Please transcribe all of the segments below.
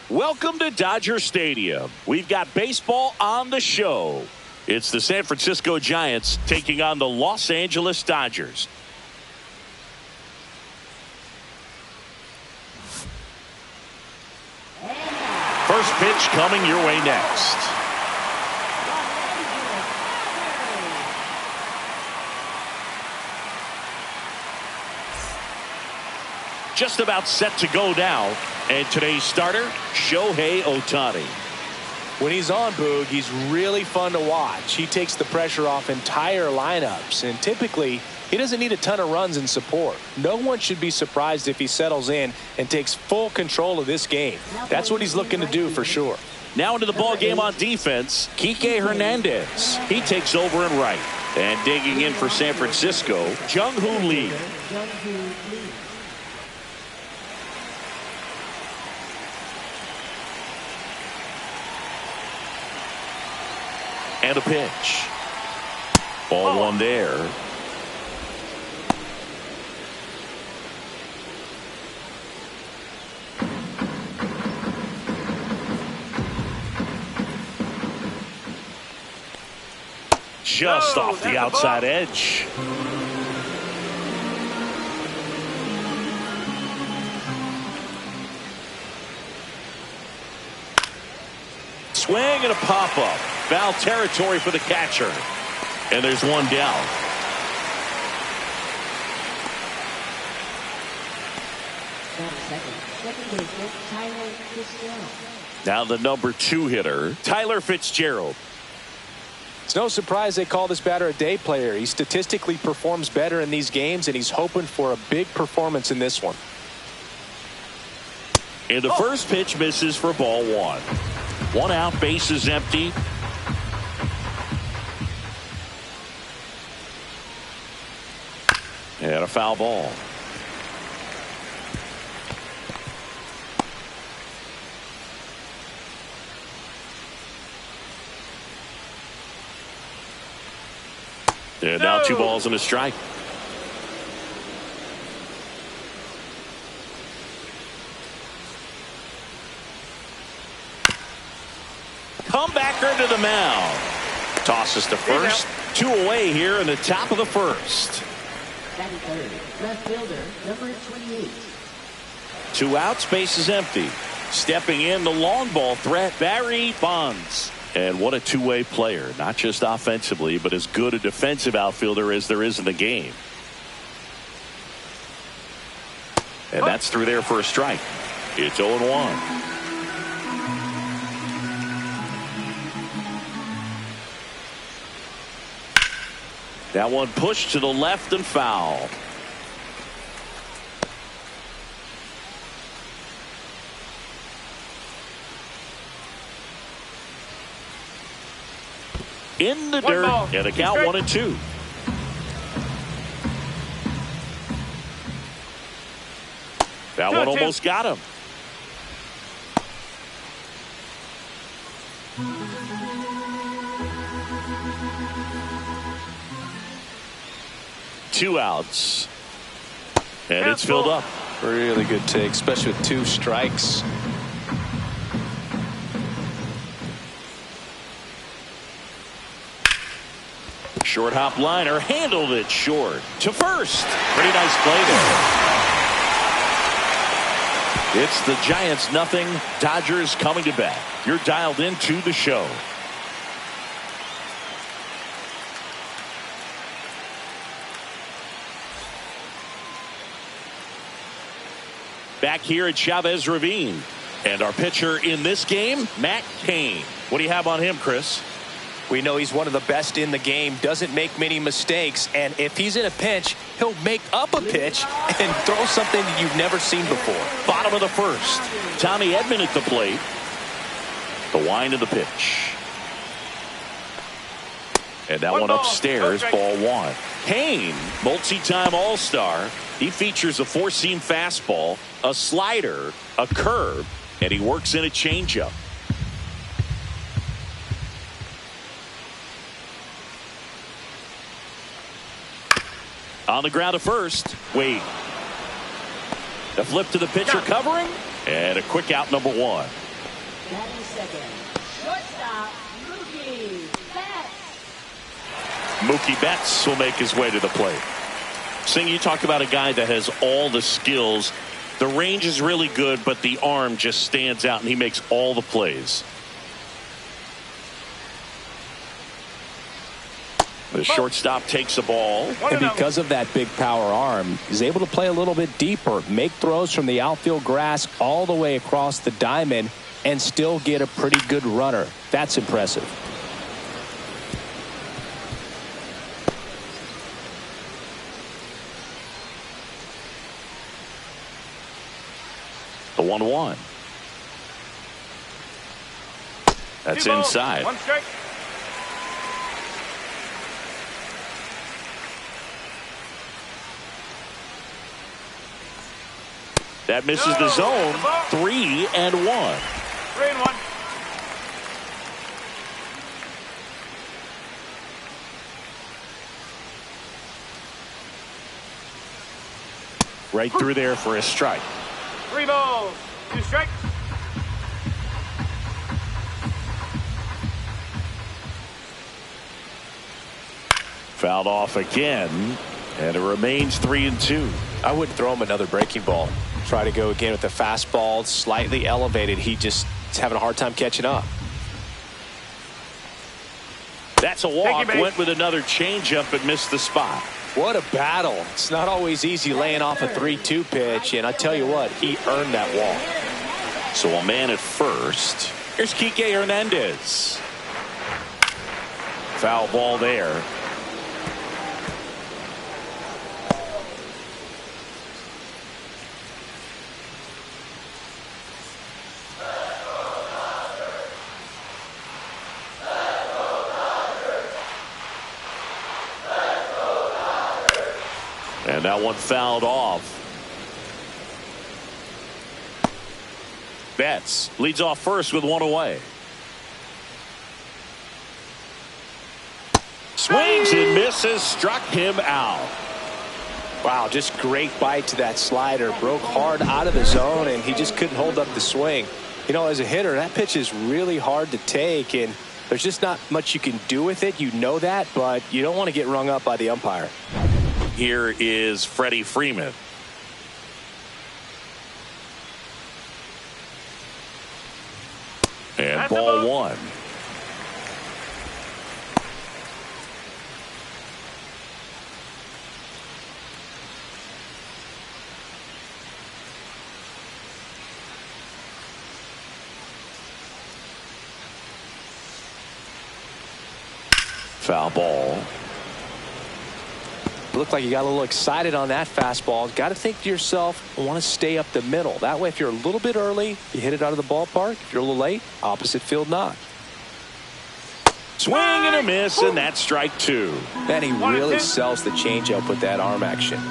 Welcome to Dodger Stadium. We've got baseball on the show. It's the San Francisco Giants taking on the Los Angeles Dodgers. First pitch coming your way next. Just about set to go now. And today's starter, Shohei Ohtani. When he's on, Boog, he's really fun to watch. He takes the pressure off entire lineups, and typically he doesn't need a ton of runs in support. No one should be surprised if he settles in and takes full control of this game. That's what he's looking to do for sure. Now into the ball game on defense, Kike Hernandez. He takes over in right. And digging in for San Francisco, Jung-Hoo Lee. And a pitch. Ball one there. Just off the outside edge. Swing and a pop-up. Foul territory for the catcher. And there's one down. Now the number 2 hitter, Tyler Fitzgerald. It's no surprise they call this batter a day player. He statistically performs better in these games, and he's hoping for a big performance in this one. And the first pitch misses for ball 1. 1 out, base is empty. And a foul ball. And now 2 balls and a strike. Comebacker to the mound. Tosses to first. 2 away here in the top of the first. Batting third, left fielder, number 28. 2 outs, base is empty. Stepping in, the long ball threat, Barry Bonds. And what a two-way player, not just offensively, but as good a defensive outfielder as there is in the game. And that's through there for a strike. It's 0-1. That one pushed to the left and foul. In the dirt, and a count 1-2. That one almost got him. Two outs. And it's filled up. Really good take, especially with 2 strikes. Short hop liner, handled it short to first. Pretty nice play there. It's the Giants 0, Dodgers coming to bat. You're dialed into the show. Back here at Chavez Ravine. And our pitcher in this game, Matt Cain. What do you have on him, Chris? We know he's one of the best in the game, doesn't make many mistakes, and if he's in a pinch, he'll make up a pitch and throw something that you've never seen before. Bottom of the first. Tommy Edman at the plate. The wind of the pitch. And that one upstairs, ball 1. Cain, multi-time All-Star. He features a 4-seam fastball, a slider, a curve, and he works in a changeup. On the ground to first. Wade. The flip to the pitcher covering. And a quick out, number 1. Batting second, shortstop, Mookie Betts. Mookie Betts will make his way to the plate. Sing, you talk about a guy that has all the skills. The range is really good, but the arm just stands out, and he makes all the plays. The shortstop takes the ball. And because of that big power arm, he's able to play a little bit deeper, make throws from the outfield grass all the way across the diamond, and still get a pretty good runner. That's impressive. The 1-1. That's inside. One strike. That misses the zone. 3-1. 3-1. Right through there for a strike. 3 balls, 2 strikes. Fouled off again, and it remains 3-2. I wouldn't throw him another breaking ball. Try to go again with the fastball, slightly elevated. He just is having a hard time catching up. That's a walk. Went with another changeup and missed the spot. What a battle. It's not always easy laying off a 3-2 pitch, and I tell you what, he earned that walk. So a man at first. Here's Kike Hernandez. Foul ball there. And that one fouled off. Betts leads off first with 1 away. Swings and misses, struck him out. Wow, just great bite to that slider. Broke hard out of the zone, and he just couldn't hold up the swing. You know, as a hitter, that pitch is really hard to take, and there's just not much you can do with it. You know that, but you don't want to get rung up by the umpire. Here is Freddie Freeman. And ball 1. Foul ball. Looked like you got a little excited on that fastball. Got to think to yourself, I want to stay up the middle. That way, if you're a little bit early, you hit it out of the ballpark. If you're a little late, opposite field knock. Swing and a miss, and that's strike 2. Man, he really sells the changeup with that arm action.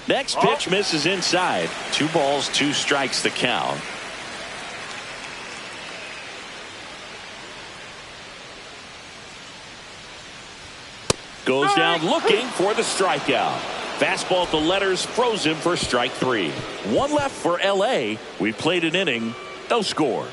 Next pitch misses inside. 2 balls, 2 strikes the count. Goes down looking for the strikeout. Fastball at the letters, froze him for strike 3. 1 left for L.A. We played an inning, no score.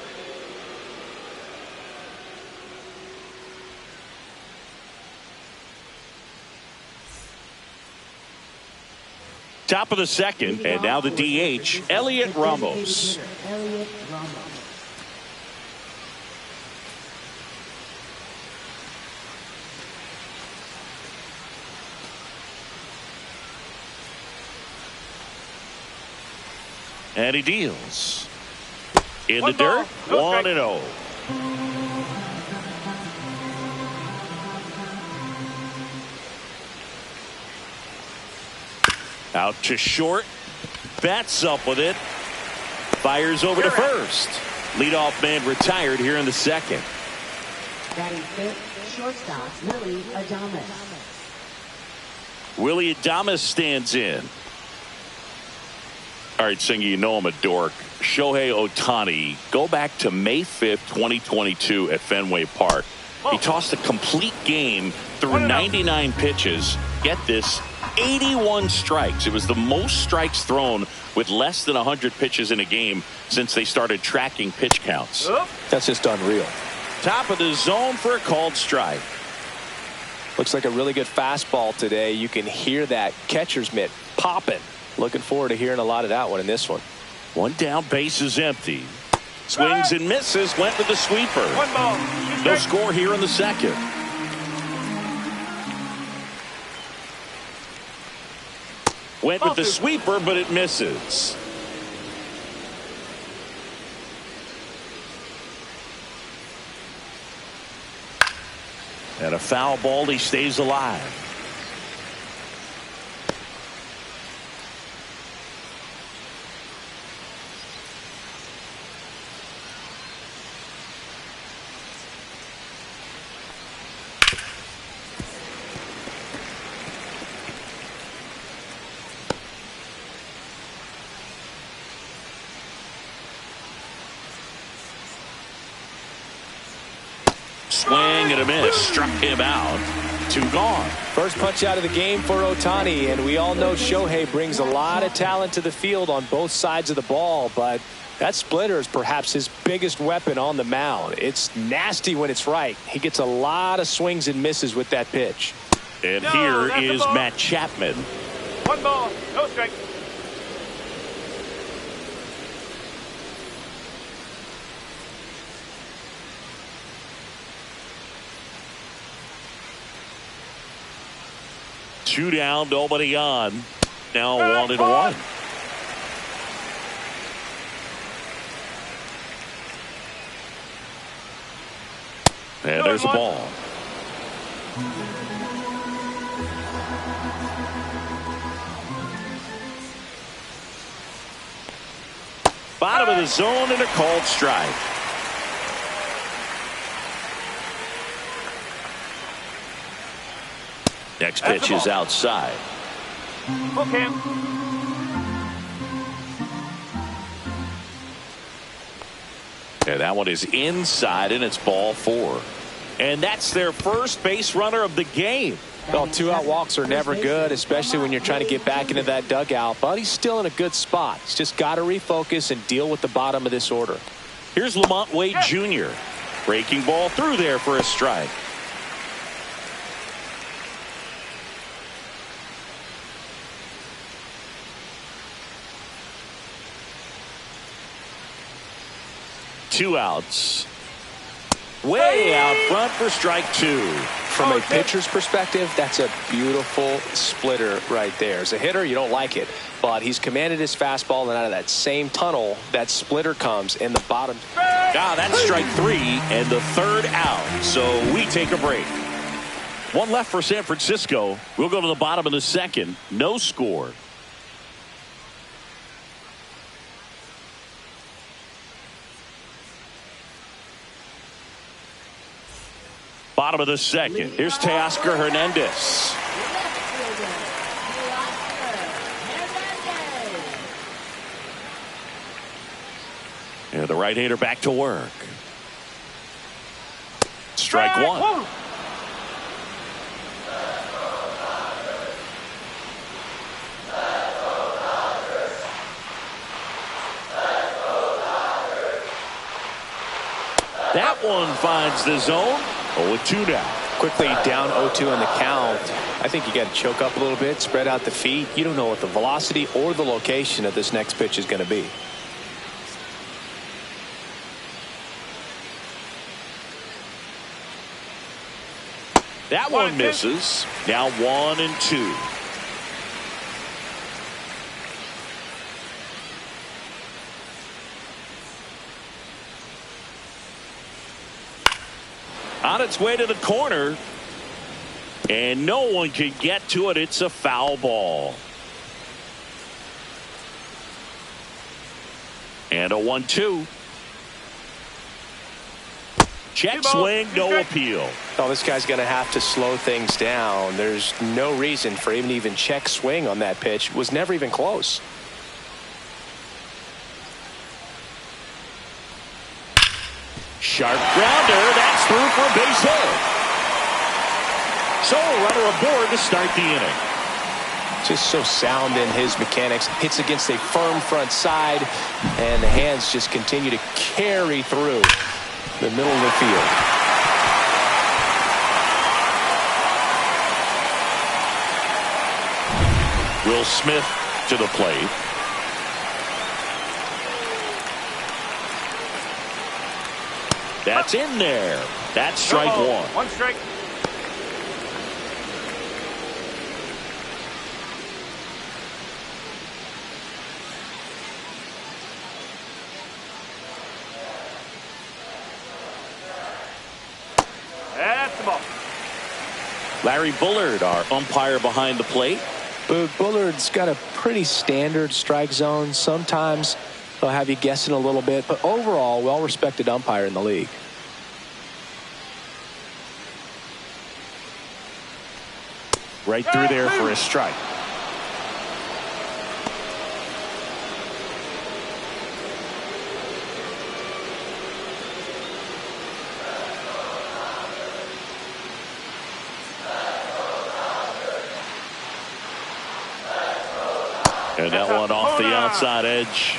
Top of the second, and now the DH, Elliot Ramos. Elliot Ramos. And he deals. In the dirt, 1-0. Out to short. Bats up with it. Fires over to first. Leadoff man retired here in the second. Batting fifth, shortstop, Willie Adames. Willie Adames stands in. All right, Singer, you know I'm a dork. Shohei Ohtani, go back to May 5th, 2022 at Fenway Park. He tossed a complete game through 99 pitches. Get this, 81 strikes. It was the most strikes thrown with less than 100 pitches in a game since they started tracking pitch counts. That's just unreal. Top of the zone for a called strike. Looks like a really good fastball today. You can hear that catcher's mitt popping. Looking forward to hearing a lot of that one in this one. One down, base is empty. Swings and misses, went with the sweeper. 1 ball. No score here in the second. Went with the sweeper, but it misses. And a foul ball, he stays alive. Swing and a miss, struck him out. 2 gone. First punch out of the game for Ohtani, and we all know Shohei brings a lot of talent to the field on both sides of the ball, but that splitter is perhaps his biggest weapon on the mound. It's nasty when it's right. He gets a lot of swings and misses with that pitch. And here is Matt Chapman. 1 ball, no strike. Two down, nobody on. Now 1-1. And there's a ball. Bottom of the zone and a called strike. Next pitch is outside. Okay. And that one is inside, and it's ball 4. And that's their first base runner of the game. Well, 2-out walks are never good, especially when you're trying to get back into that dugout. But he's still in a good spot. He's just got to refocus and deal with the bottom of this order. Here's Lamont Wade Jr. Breaking ball through there for a strike. Two outs. Way out front for strike 2. From a pitcher's perspective, that's a beautiful splitter right there. As a hitter, you don't like it, but he's commanded his fastball, and out of that same tunnel, that splitter comes in the bottom. That's strike 3 and the 3rd out. So we take a break. 1 left for San Francisco. We'll go to the bottom of the second. No score. Bottom of the second. Here's Teoscar Hernandez. And the right-hander back to work. Strike 1. That one finds the zone. 0-2 now. Quickly down 0-2 in the count. I think you got to choke up a little bit, spread out the feet. You don't know what the velocity or the location of this next pitch is going to be. That one misses. Now 1-2. On its way to the corner, and no one can get to it. It's a foul ball. And a 1-2. Check swing, no appeal. Oh, this guy's going to have to slow things down. There's no reason for him to even check swing on that pitch. It was never even close. Sharp grounder. That's through for a base hit. So a runner aboard to start the inning. Just so sound in his mechanics. Hits against a firm front side, and the hands just continue to carry through the middle of the field. Will Smith to the plate. That's in there. That's strike one. One strike. That's the ball. Larry Bullard, our umpire behind the plate. But Bullard's got a pretty standard strike zone. Sometimes they'll have you guessing a little bit, but overall, well-respected umpire in the league. Right through there for a strike. And that one off the outside edge.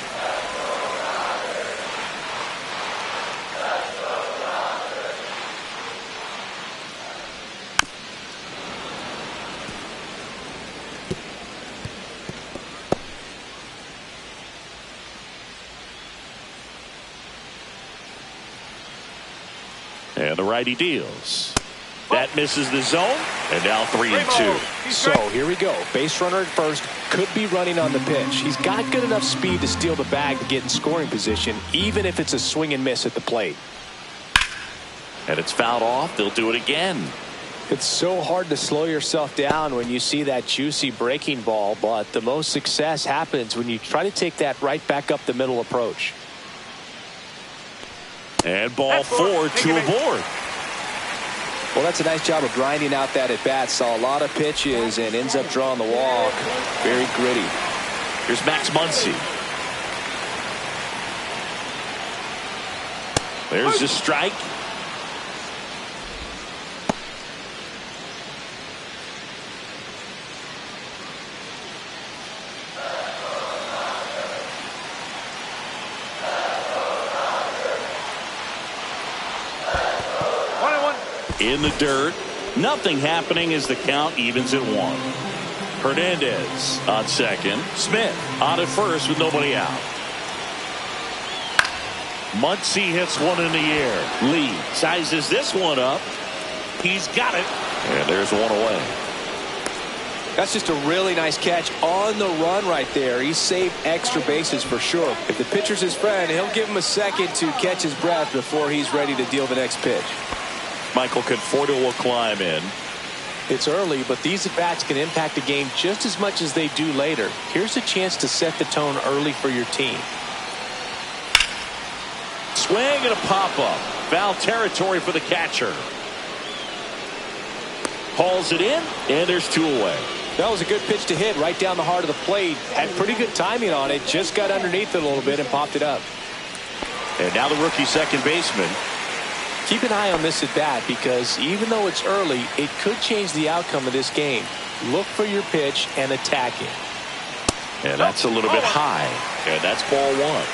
And the righty deals. That misses the zone. And now 3-2. So here we go. Base runner at first. Could be running on the pitch. He's got good enough speed to steal the bag to get in scoring position, even if it's a swing and miss at the plate. And it's fouled off. They'll do it again. It's so hard to slow yourself down when you see that juicy breaking ball, but the most success happens when you try to take that right back up the middle approach. And ball 4, 2 aboard. Well, that's a nice job of grinding out that at bat. Saw a lot of pitches and ends up drawing the walk. Very gritty. Here's Max Muncy. There's the strike. In the dirt. Nothing happening as the count evens at 1. Hernandez on second. Smith on at first with nobody out. Muncy hits one in the air. Lee sizes this one up. He's got it. And there's one away. That's just a really nice catch on the run right there. He saved extra bases for sure. If the pitcher's his friend, he'll give him a second to catch his breath before he's ready to deal the next pitch. Michael Conforto will climb in. It's early, but these at-bats can impact the game just as much as they do later. Here's a chance to set the tone early for your team. Swing and a pop-up. Foul territory for the catcher. Hauls it in, and there's 2 away. That was a good pitch to hit right down the heart of the plate. Had pretty good timing on it. Just got underneath it a little bit and popped it up. And now the rookie second baseman. Keep an eye on this at bat because even though it's early, it could change the outcome of this game. Look for your pitch and attack it. And that's a little bit high. And that's ball 1.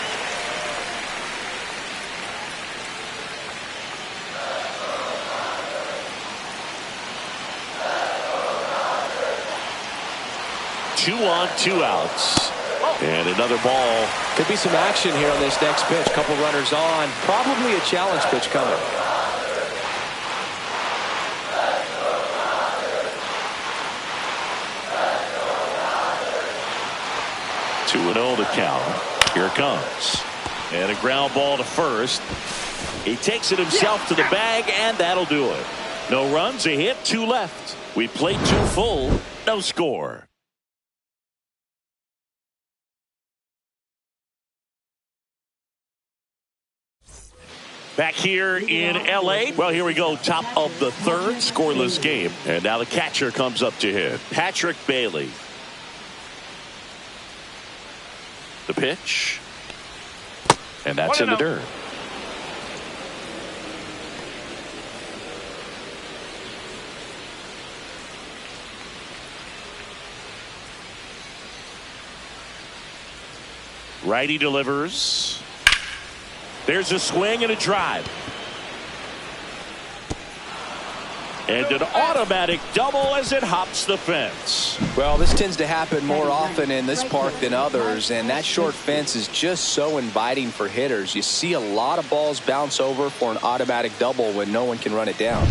Two on, 2 outs. And another ball. Could be some action here on this next pitch. Couple runners on. Probably a challenge pitch coming. 2-0 the count. Here it comes. And a ground ball to first. He takes it himself to the bag, and that'll do it. No runs, a hit, 2 left. We played 2 full, no score. Back here in L.A. Well, here we go. Top of the 3rd, scoreless game. And now the catcher comes up to hit. Patrick Bailey. The pitch. And that's in the dirt. Righty delivers. There's a swing and a drive. And an automatic double as it hops the fence. Well, this tends to happen more often in this park than others, and that short fence is just so inviting for hitters. You see a lot of balls bounce over for an automatic double when no one can run it down.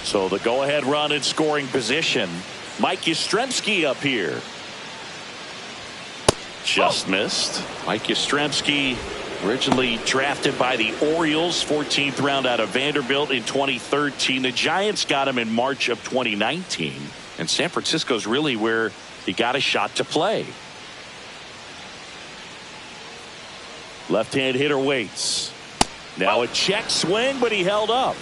So the go-ahead run in scoring position. Mike Yastrzemski up here. Just missed. Mike Yastrzemski, originally drafted by the Orioles, 14th round out of Vanderbilt in 2013. The Giants got him in March of 2019. And San Francisco's really where he got a shot to play. Left-hand hitter waits. Now a check swing, but he held up.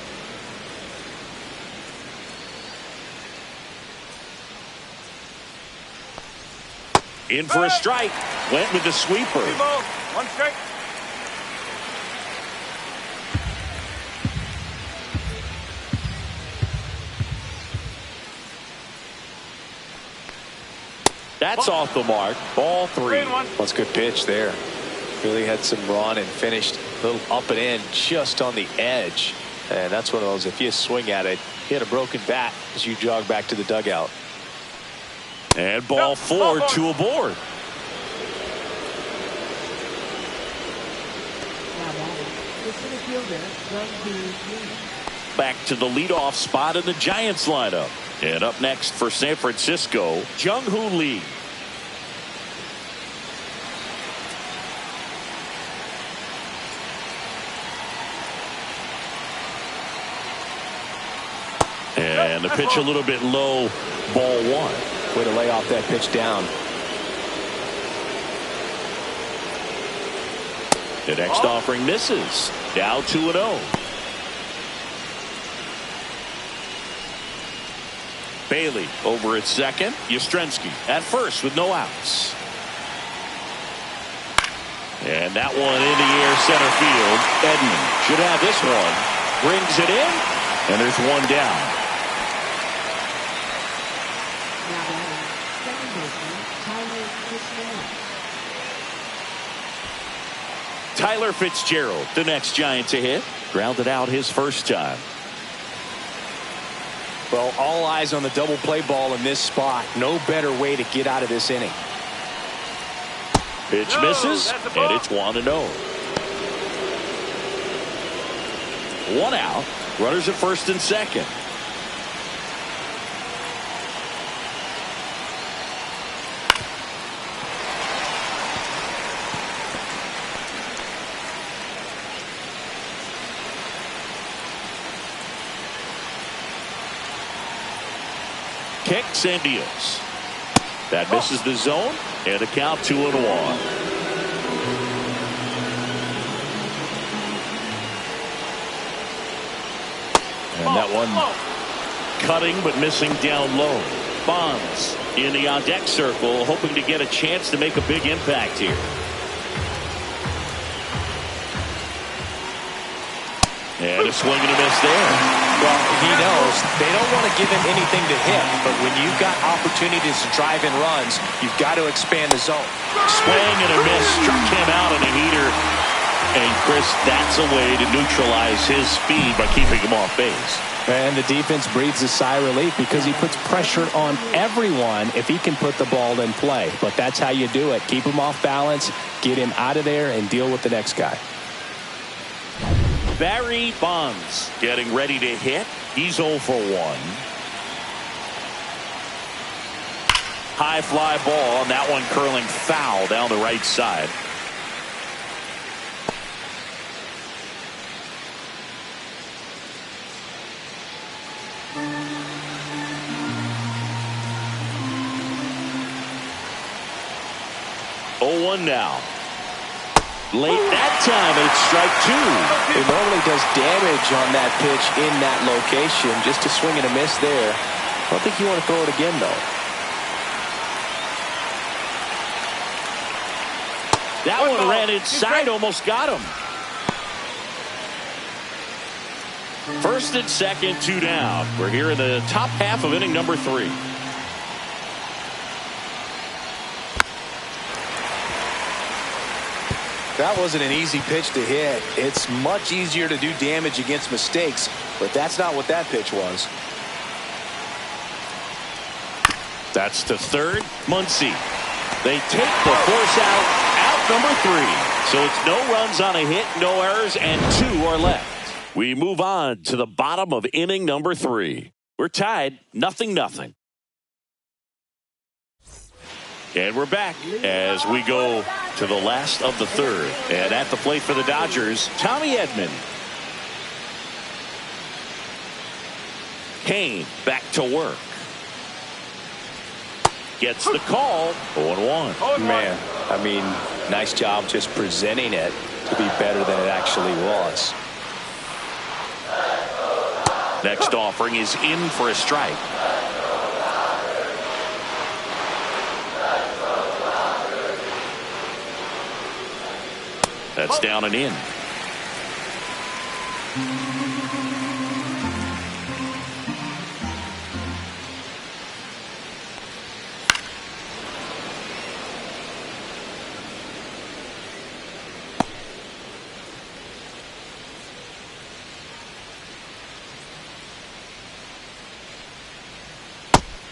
In for a strike. Went with the sweeper. 3 balls, 1 strike. That's off the mark. Ball 3. 3-1. Well, it's a good pitch there. Really had some run and finished a little up and in just on the edge. And that's one of those, if you swing at it, hit a broken bat as you jog back to the dugout. And ball 4, 2 aboard. Now batting, the center fielder, Young Back to the leadoff spot in the Giants lineup. And up next for San Francisco, Jung-Hoo Lee. And the pitch a little bit low, ball 1. Way to lay off that pitch down. The next offering misses. Down 2-0. Bailey over at second. Yastrzemski at first with no outs. And that one in the air center field. Edman should have this one. Brings it in. And there's one down. Now batting, second baseman, Tyler Fitzgerald, the next Giant to hit. Grounded out his first time. Well, all eyes on the double play ball in this spot. No better way to get out of this inning. Pitch misses, and it's 1-0. 1 out. Runners at first and second. Kicks and deals. That misses the zone, and a count 2-1. And that one cutting but missing down low. Bonds in the on-deck circle, hoping to get a chance to make a big impact here. And a swing and a miss there. Well, he knows they don't want to give him anything to hit, but when you've got opportunities to drive in runs, you've got to expand the zone. Swing and a miss, struck him out on a heater. And Chris, that's a way to neutralize his speed by keeping him off base. And the defense breathes a sigh of relief because he puts pressure on everyone if he can put the ball in play. But that's how you do it. Keep him off balance, get him out of there, and deal with the next guy. Barry Bonds getting ready to hit. He's 0 for 1. High fly ball, and that one curling foul down the right side. Oh, 1 now. Late that time, and it's strike 2. It normally does damage on that pitch in that location. Just a swing and a miss there. I don't think you want to throw it again, though. That one ran inside, almost got him. First and second, 2 down. We're here in the top half of inning number 3. That wasn't an easy pitch to hit. It's much easier to do damage against mistakes, but that's not what that pitch was. That's to third. Muncy. They take the force out number 3. So it's no runs on a hit, no errors, and 2 are left. We move on to the bottom of inning number 3. We're tied 0-0. And we're back as we go to the last of the third. And at the plate for the Dodgers, Tommy Edman. Kane back to work. Gets the call. 0-1. Man, I mean, nice job just presenting it to be better than it actually was. Next offering is in for a strike. That's down and in.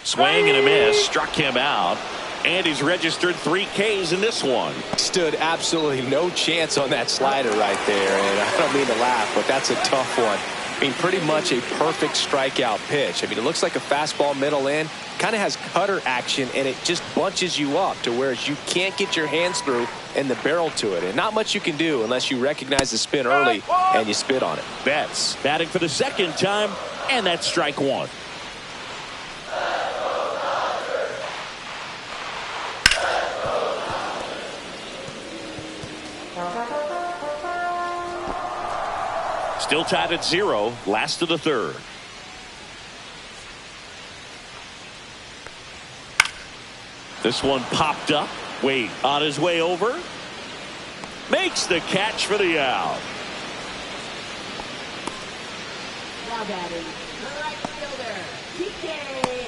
Swing and a miss, struck him out, and he's registered 3 Ks in this one. Stood absolutely no chance on that slider right there, and I don't mean to laugh, but that's a tough one. I mean, pretty much a perfect strikeout pitch. I mean, it looks like a fastball middle in, kind of has cutter action, and it just bunches you up to where you can't get your hands through and the barrel to it, and not much you can do unless you recognize the spin early and you spit on it. Betts batting for the second time, and that's strike 1. Still tied at 0, last of the third. This one popped up. Wade on his way over. Makes the catch for the out. Now batting, the right fielder, Kike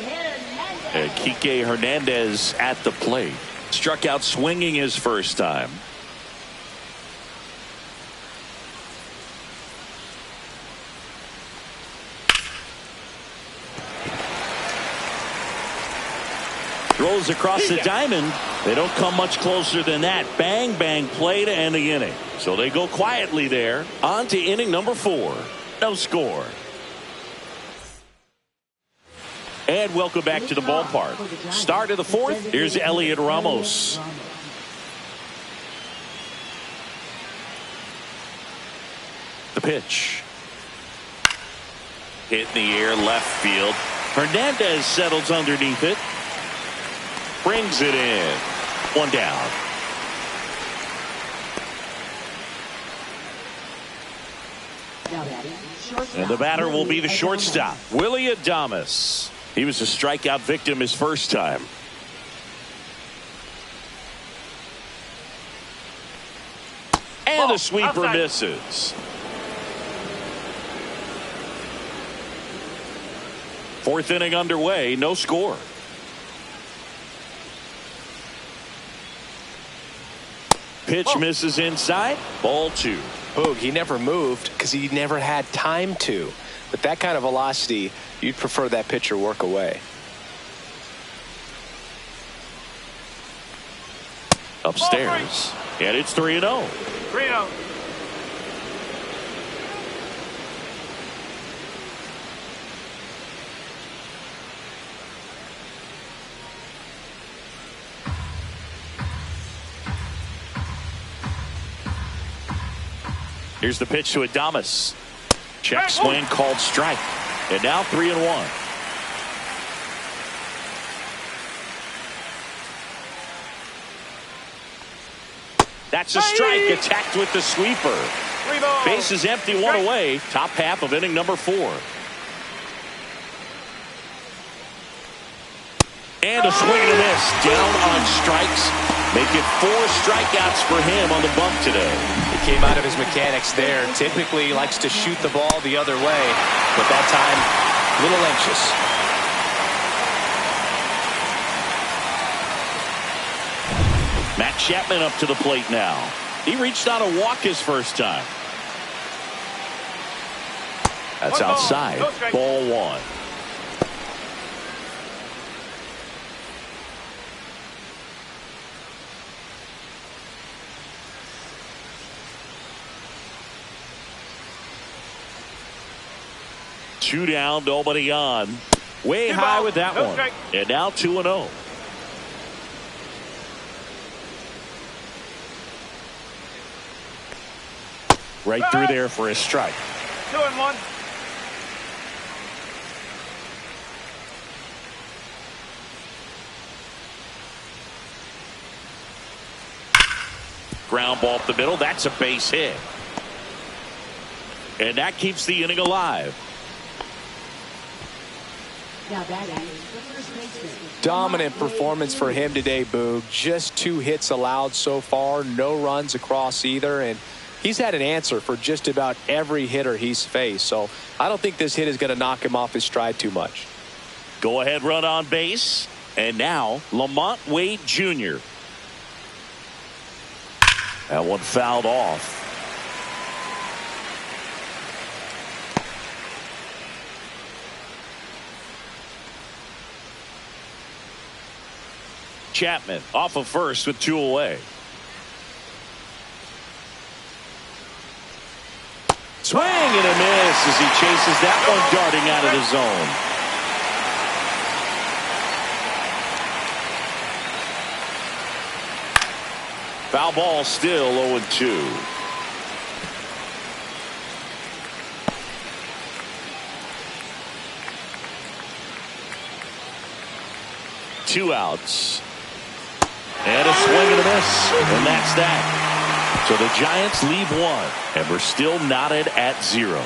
Hernandez. And Kike Hernandez at the plate. Struck out swinging his first time. Throws across the diamond. They don't come much closer than that. Bang, bang play to end the inning. So they go quietly there. On to inning number 4. No score. And welcome back to the ballpark. Start of the 4th. Here's Elliot Ramos. The pitch. Hit in the air, left field. Hernandez settles underneath it. Brings it in. 1 down. And the batter will be the shortstop, Willie Adames. He was a strikeout victim his first time. And a sweeper misses. 4th inning underway, no score. Pitch misses inside. Ball 2. Boog, he never moved because he never had time to. With that kind of velocity, you'd prefer that pitcher work away. Upstairs. And it's 3-0. 3-0. Here's the pitch to Adames. Check swing called strike. And now 3-1. That's a strike. Attacked with the sweeper. Base is empty, 1 away. Top half of inning number 4. And a swing and a miss. Down on strikes. Make it 4 strikeouts for him on the bump today. He came out of his mechanics there. Typically he likes to shoot the ball the other way, but that time a little anxious. Matt Chapman up to the plate now. He reached on a walk his first time. That's outside. Ball one. Two down, nobody on. Way high with that one. And now 2-0. Right through there for a strike. 2-1. Ground ball up the middle. That's a base hit. And that keeps the inning alive. Now batting, the first baseman. Dominant performance for him today, Boog. Just 2 hits allowed so far. No runs across either. And he's had an answer for just about every hitter he's faced. So I don't think this hit is going to knock him off his stride too much. Go ahead run on base. And now Lamont Wade Jr. That one fouled off. Chapman off of first with 2 away. Swing and a miss as he chases that one darting out of the zone. Foul ball, still 0-2. Two outs. And a swing and a miss. And that's that. So the Giants leave 1. And we're still knotted at 0.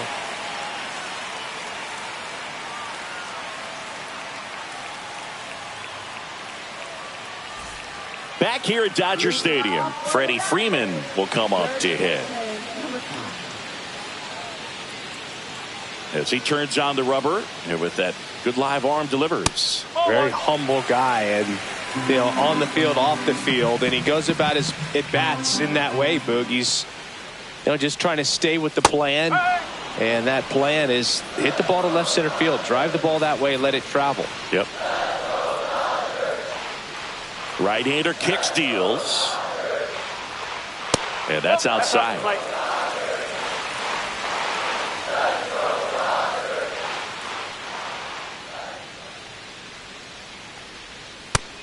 Back here at Dodger Stadium, Freddie Freeman will come up to hit. As he turns on the rubber, and with that good live arm delivers. Very humble guy, and on the field, off the field, and he goes about his at-bats in that way, Boog. He's just trying to stay with the plan, and that plan is hit the ball to left center field, drive the ball that way, let it travel. Yep. Right-hander kicks, deals, and that's outside.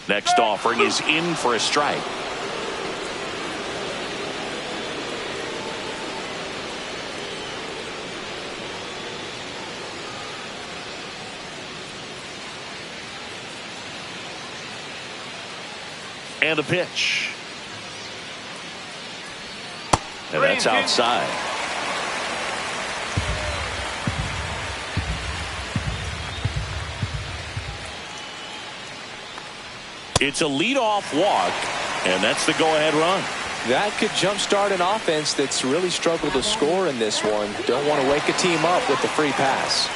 Next offering is in for a strike. And a pitch. And that's outside. It's a leadoff walk, and that's the go-ahead run. That could jumpstart an offense that's really struggled to score in this one. Don't want to wake a team up with the free pass.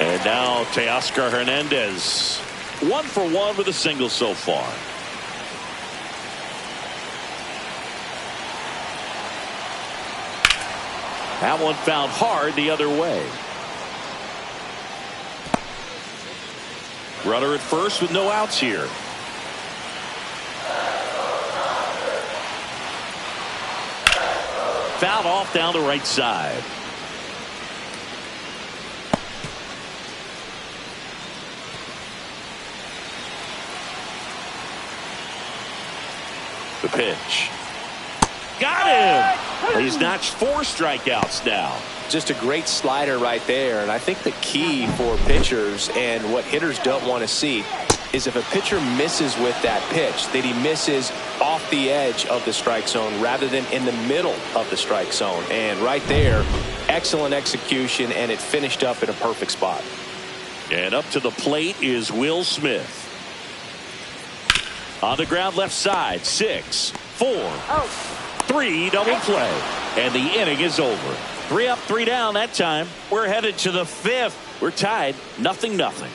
And now Teoscar Hernandez, 1 for 1 with a single so far. That one found hard the other way. Runner at first with no outs here. Fouled off down the right side. The pitch. Got him! He's notched 4 strikeouts now. Just a great slider right there, and I think the key for pitchers and what hitters don't want to see is if a pitcher misses with that pitch, that he misses off the edge of the strike zone rather than in the middle of the strike zone. And right there, excellent execution, and it finished up in a perfect spot. And up to the plate is Will Smith. On the ground left side, 6, 4, 3, double play. And the inning is over. 3 up, 3 down that time. We're headed to the 5th. We're tied 0-0.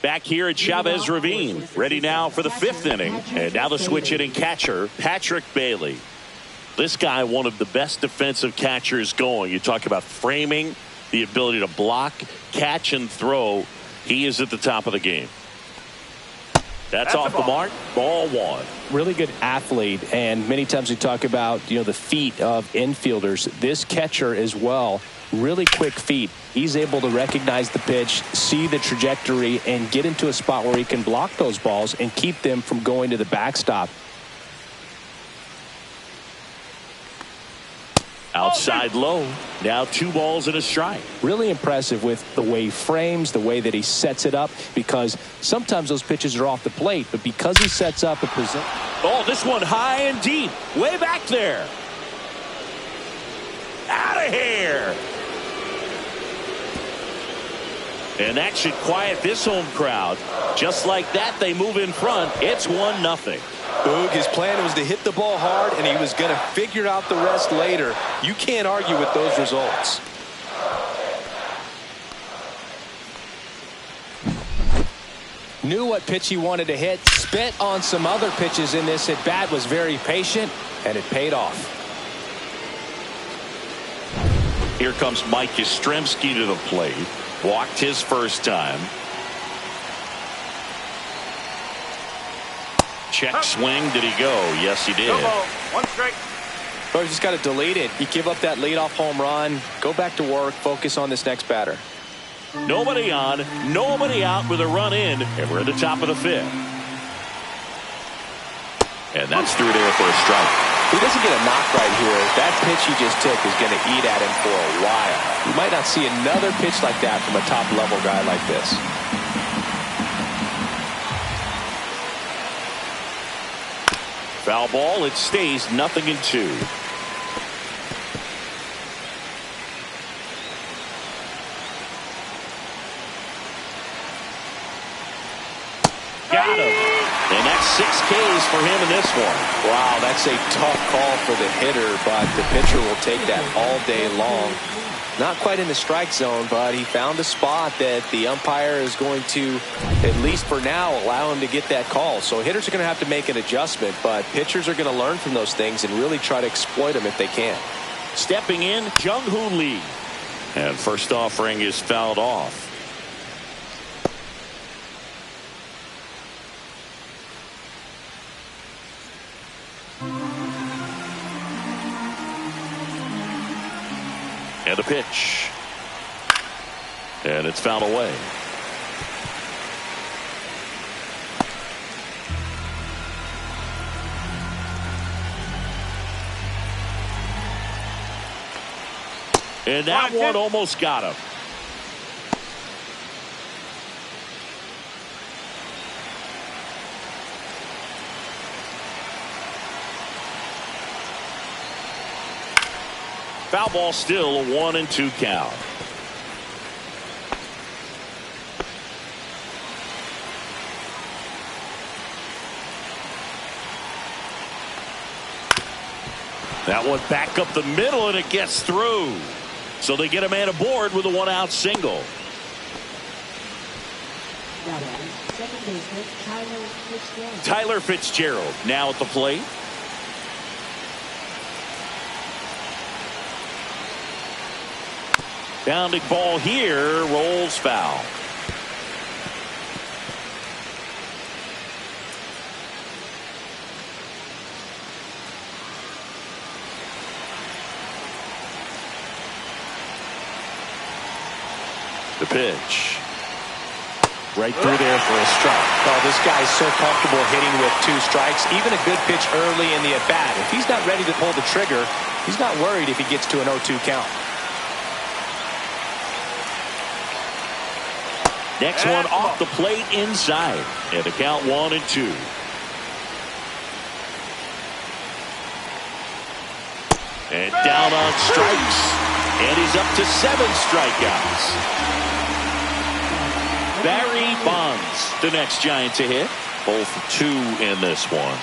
Back here at Chavez Ravine, ready now for the 5th inning. And now the switch hitting catcher, Patrick Bailey. This guy, one of the best defensive catchers going. You talk about framing, the ability to block, catch, and throw. He is at the top of the game. That's off the mark. Ball 1. Really good athlete, and many times we talk about the feet of infielders. This catcher as well, really quick feet. He's able to recognize the pitch, see the trajectory, and get into a spot where he can block those balls and keep them from going to the backstop. Outside low. Now 2 balls and a strike. Really impressive with the way he frames, the way that he sets it up, because sometimes those pitches are off the plate, but because he sets up a position. Oh, this one high and deep. Way back there. Out of here. And that should quiet this home crowd. Just like that, they move in front. It's 1-0. Boog, his plan was to hit the ball hard, and he was going to figure out the rest later. You can't argue with those results. Knew what pitch he wanted to hit, spent on some other pitches in this at bat, was very patient, and it paid off. Here comes Mike Yastrzemski to the plate. Walked his first time. Check swing. Did he go? Yes, he did. No ball. 1 strike. Bro, you just got to delete it. You give up that leadoff home run. Go back to work. Focus on this next batter. Nobody on, nobody out with a run in, and we're at the top of the 5th. And that's through there for a strike. He doesn't get a knock right here. That pitch he just took is going to eat at him for a while. You might not see another pitch like that from a top-level guy like this. Foul ball. It stays 0-2. Got him. And that's 6 Ks for him in this one. Wow, that's a tough call for the hitter, but the pitcher will take that all day long. Not quite in the strike zone, but he found a spot that the umpire is going to, at least for now, allow him to get that call. So hitters are going to have to make an adjustment, but pitchers are going to learn from those things and really try to exploit them if they can. Stepping in, Jung-Hoo Lee. And first offering is fouled off. And a pitch. And it's fouled away. And that one almost got him. Foul ball, still a 1-2 count. That one back up the middle, and it gets through. So they get a man aboard with a 1-out single. Tyler Fitzgerald now at the plate. Bounding ball here, rolls foul. The pitch. Right through there for a strike. Oh, this guy's so comfortable hitting with 2 strikes. Even a good pitch early in the at-bat. If he's not ready to pull the trigger, he's not worried if he gets to an 0-2 count. Next one off the plate inside. And the count 1-2. And down on strikes. And he's up to 7 strikeouts. Barry Bonds, the next Giant to hit. Both 2 in this one.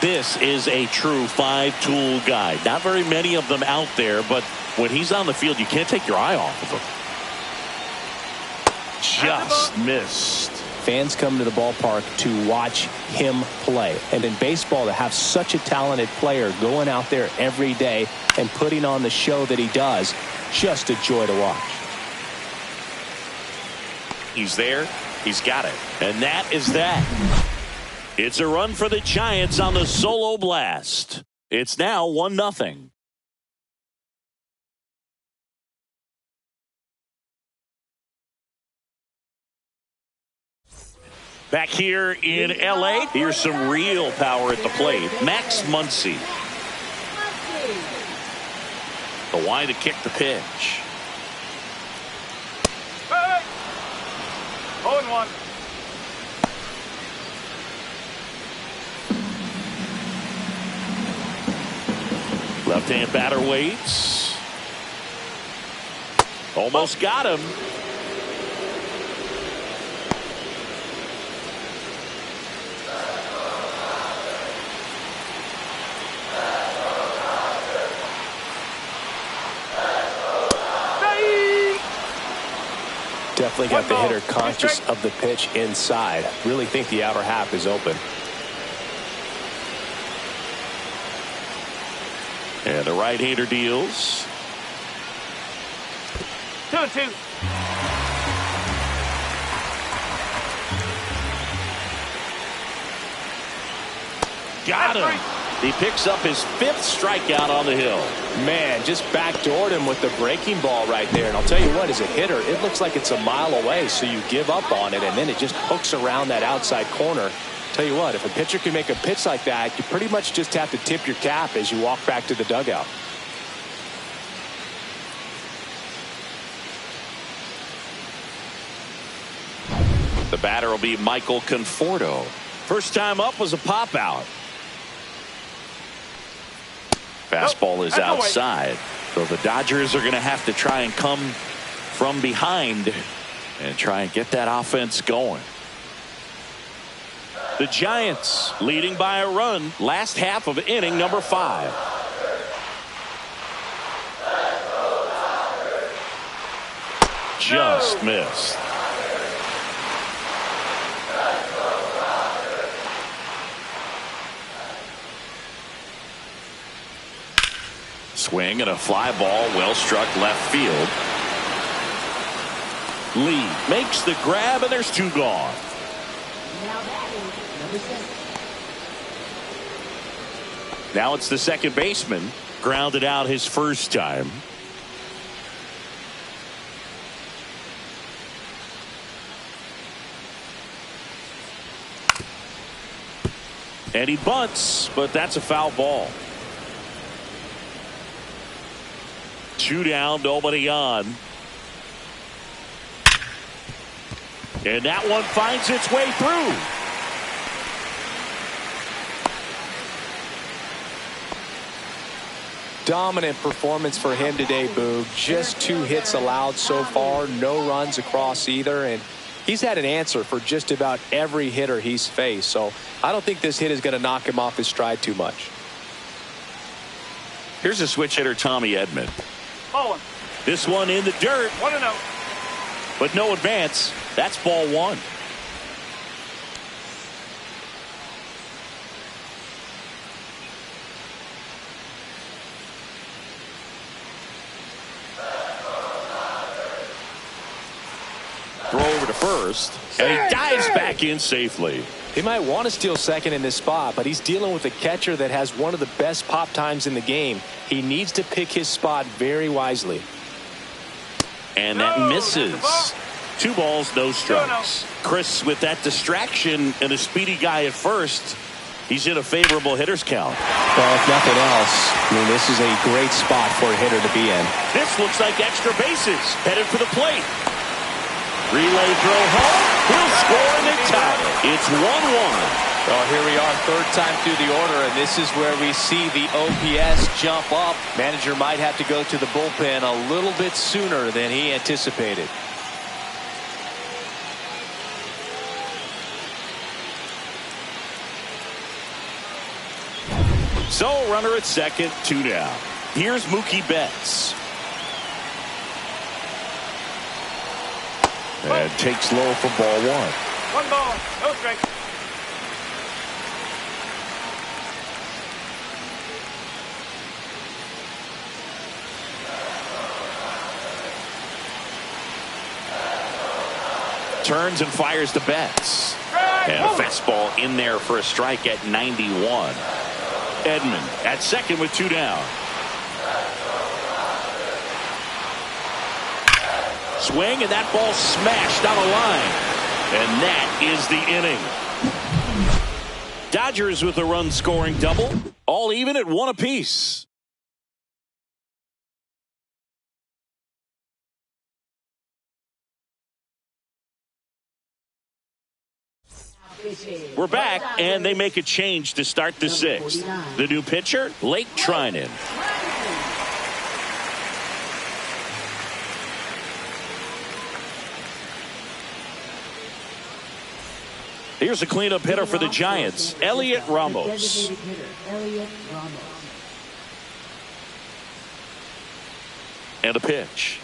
This is a true 5-tool guy. Not very many of them out there, but when he's on the field, you can't take your eye off of him. Just missed. fans come to the ballpark to watch him play. And in baseball, to have such a talented player going out there every day and putting on the show that he does, just a joy to watch. He's there. He's got it. And that is that. It's a run for the Giants on the solo blast. It's now 1-0. Back here in L.A., here's some real power at the plate. Max Muncy. The wide to kick the pitch. Hey! 0-1. Left-hand batter waits. Almost got him. Definitely got the hitter conscious of the pitch inside. Really think the outer half is open. And the right-hander deals. 2-2. Got him. He picks up his 5th strikeout on the hill. Man, just backdoored him with the breaking ball right there. And I'll tell you what, as a hitter, it looks like it's a mile away, so you give up on it, and then it just hooks around that outside corner. Tell you what, if a pitcher can make a pitch like that, you pretty much just have to tip your cap as you walk back to the dugout. The batter will be Michael Conforto. First time up was a pop out. Fastball is outside. So the Dodgers are going to have to try and come from behind and try and get that offense going. The Giants leading by a run. Last half of inning number 5. Just missed. Swing and a fly ball, well struck left field. Lee makes the grab, and there's 2 gone. Now it's the second baseman, grounded out his first time. And he bunts, but that's a foul ball. 2 down, nobody on. And that one finds its way through. Dominant performance for him today, Boog. Just 2 hits allowed so far, no runs across either, and he's had an answer for just about every hitter he's faced. So I don't think this hit is going to knock him off his stride too much. Here's a switch hitter, Tommy Edman. Ball 1. This one in the dirt. 1-0. But no advance. That's ball 1. Throw over to first, and he dives back in safely. He might want to steal second in this spot, but he's dealing with a catcher that has one of the best pop times in the game. He needs to pick his spot very wisely. And that misses. 2 balls, no strikes. Chris, with that distraction and a speedy guy at first, he's in a favorable hitter's count. Well, if nothing else, I mean, this is a great spot for a hitter to be in. This looks like extra bases. Headed for the plate. Relay throw home. He'll score and they tie it. It's 1-1. Well, here we are, 3rd time through the order, and this is where we see the OPS jump up. Manager might have to go to the bullpen a little bit sooner than he anticipated. So, runner at second, 2 down. Here's Mookie Betts. And takes low for ball 1. One ball, no strike. Turns and fires the Betts. And a fastball in there for a strike at 91. Edman at second with 2 down. Swing, and that ball smashed down the line. And that is the inning. Dodgers with a run-scoring double. All even at 1 apiece. We're back, and they make a change to start the 6th. The new pitcher, Blake Trinan. Here's a cleanup hitter for the Giants, Elliot Ramos. And a pitch.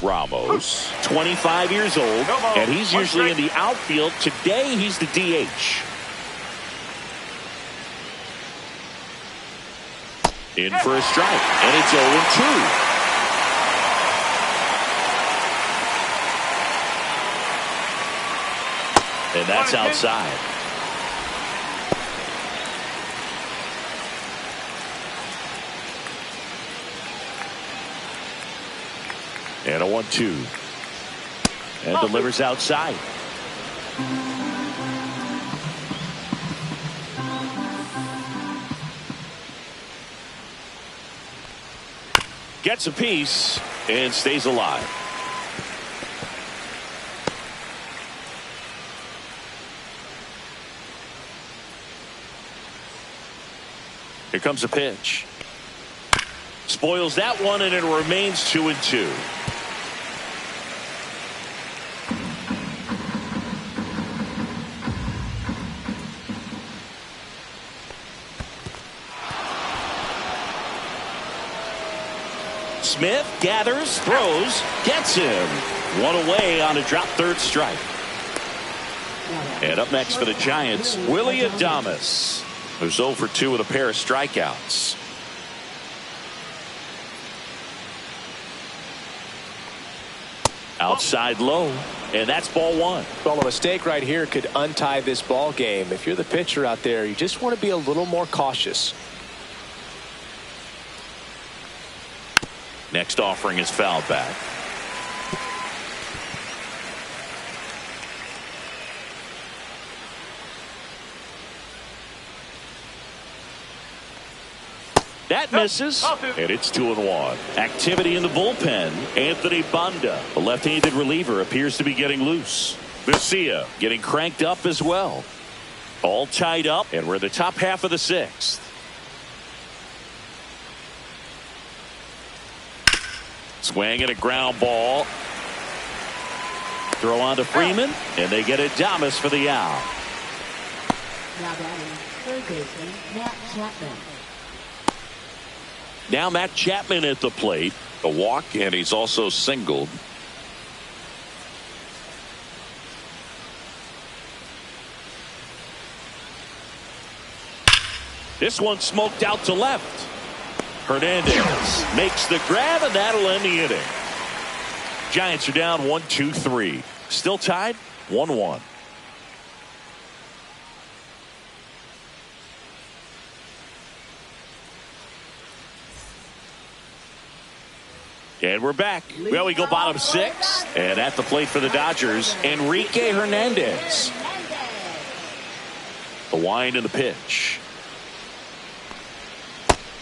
Ramos, 25 years old, and he's usually in the outfield. Today, he's the DH. In for a strike, and it's 0-2. And that's outside. And a 1-2. And delivers outside. Gets a piece and stays alive. Here comes a pitch. Spoils that one, and it remains 2-2. Smith gathers, throws, gets him. One away on a drop third strike. And up next for the Giants, Willie Adames, who's 0 for 2 with a pair of strikeouts. Outside low, and that's ball 1. Well, a mistake right here could untie this ball game. If you're the pitcher out there, you just want to be a little more cautious. Next offering is fouled back. That misses, and it's 2-1. Activity in the bullpen. Anthony Banda, the left-handed reliever, appears to be getting loose. Garcia getting cranked up as well. All tied up, and we're in the top half of the 6th. Swing and a ground ball. Throw on to Freeman, and they get Adames for the out. Now batting, third baseman, Matt Chapman. Now Matt Chapman at the plate. A walk, and he's also singled. This one smoked out to left. Hernandez makes the grab, and that'll end the inning. Giants are down 1-2-3. Still tied 1-1. And we're back. Well, we go bottom 6. And at the plate for the Dodgers, Enrique Hernandez. The wind and the pitch.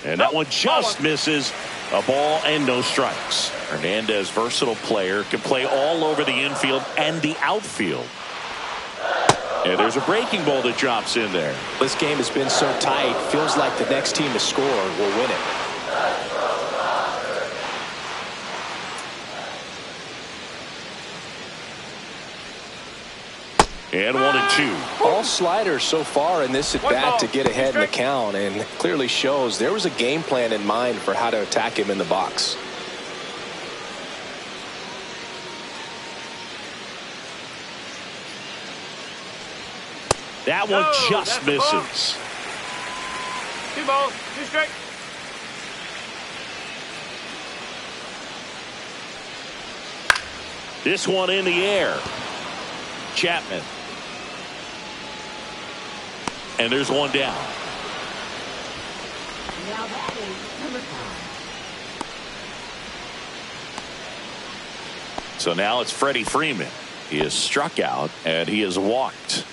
And that one just misses. A ball and no strikes. Hernandez, versatile player, can play all over the infield and the outfield. And there's a breaking ball that drops in there. This game has been so tight. Feels like the next team to score will win it. And 1-2. All sliders so far in this at bat to get ahead in the count, and clearly shows there was a game plan in mind for how to attack him in the box. That one No, just that's the ball. misses. 2 balls, 2 strikes. This one in the air. Chapman. And there's one down. Now that is number 5. So now it's Freddie Freeman. He is struck out and he is walked.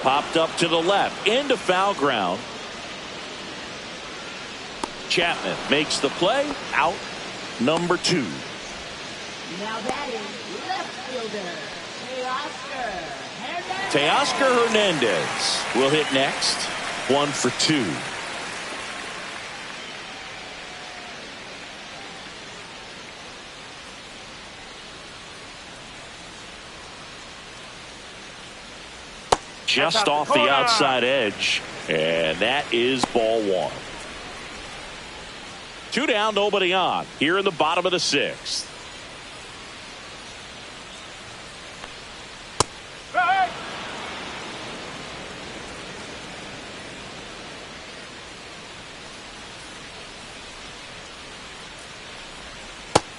Popped up to the left into foul ground. Chapman makes the play. Out number 2. Now that is left fielder Teoscar Hernandez. Teoscar Hernandez will hit next. 1 for 2. Just off the outside edge, and that is ball 1. 2 down, nobody on here in the bottom of the 6th. Hey!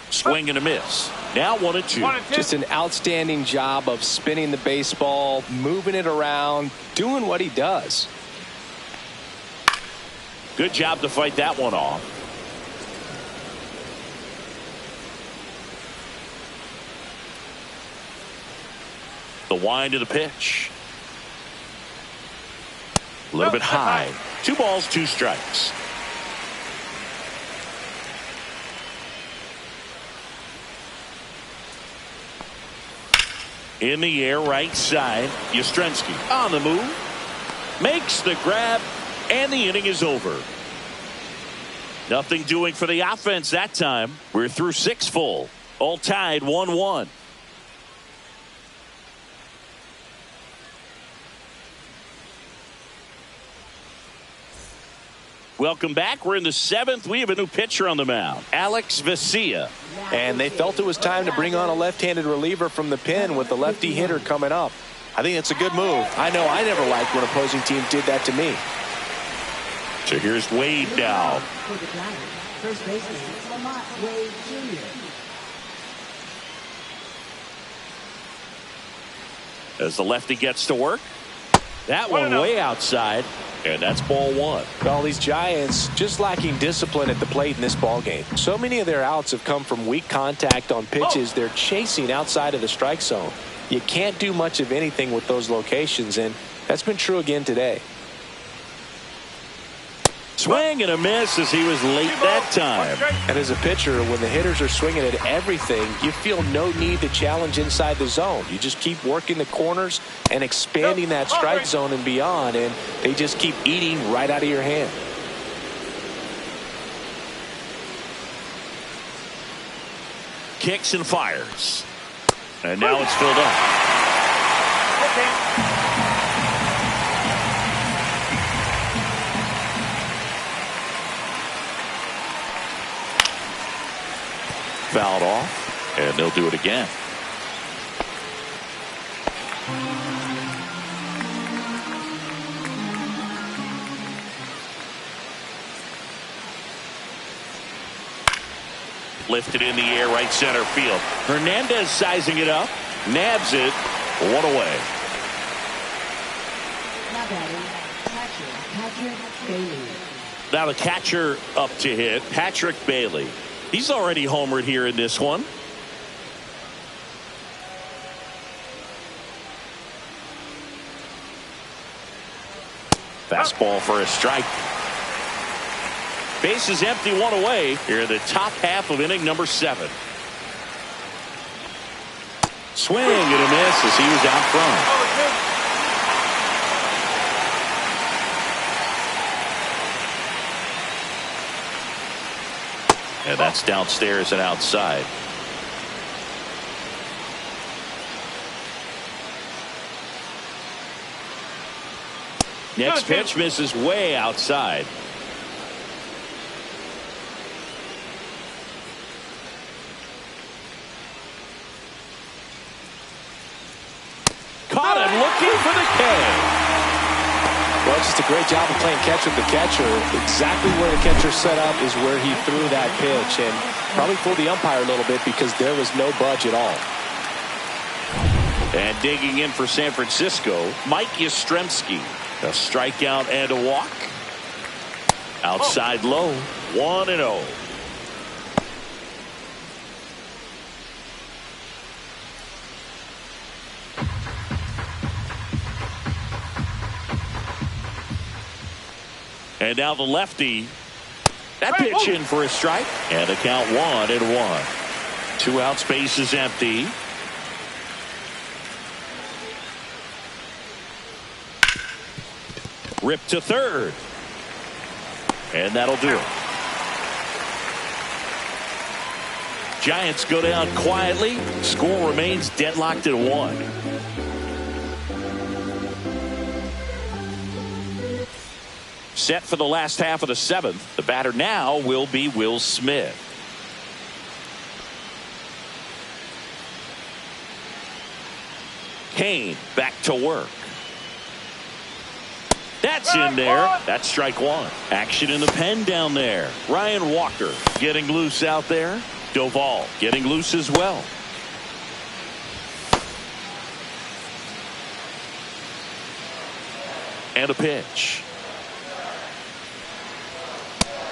Swing and a miss. Now 1 and 2. 1 and 2. Just an outstanding job of spinning the baseball, moving it around, doing what he does. Good job to fight that one off. The wind of the pitch. A little bit high. 2 balls, 2 strikes. In the air, right side. Yastrzemski on the move. Makes the grab, and the inning is over. Nothing doing for the offense that time. We're through 6 full. All tied 1-1. Welcome back. We're in the 7th. We have a new pitcher on the mound, Alex Vesia. And they felt it was time to bring on a left-handed reliever from the pen with the lefty hitter coming up. I think it's a good move. I know I never liked when opposing teams did that to me. So here's Wade now. For the Giants, first baseman Lamont Wade Jr. As the lefty gets to work. That one way outside. And that's ball 1. Well, these Giants just lacking discipline at the plate in this ball game. So many of their outs have come from weak contact on pitches they're chasing outside of the strike zone. You can't do much of anything with those locations, and that's been true again today. Swing and a miss as he was late that time. And as a pitcher, when the hitters are swinging at everything, you feel no need to challenge inside the zone. You just keep working the corners and expanding that strike zone and beyond, and they just keep eating right out of your hand. Kicks and fires. And now it's filled up. Okay. Fouled off, and they'll do it again. Lifted in the air, right center field. Hernandez sizing it up, nabs it, 1 away. Now batting, Patrick Bailey. Now the catcher up to hit, Patrick Bailey. He's already homered here in this one. Fastball for a strike. Base is empty, 1 away here in the top half of inning number 7. Swing and a miss as he was out front. And that's downstairs and outside. Next pitch misses way outside. looking for the K. Well, just a great job of playing catch with the catcher. Exactly where the catcher set up is where he threw that pitch, and probably fooled the umpire a little bit because there was no budge at all. And digging in for San Francisco, Mike Yastrzemski. A strikeout and a walk. Outside low, 1-0. And now the lefty. That pitch in for a strike. And the count 1-1. 2 outs, base is empty. Rip to third. And that'll do it. Giants go down quietly. Score remains deadlocked at 1. Set for the last half of the 7th. The batter now will be Will Smith. Kane back to work. That's in there. That's strike 1. Action in the pen down there. Ryan Walker getting loose out there. Doval getting loose as well. And a pitch.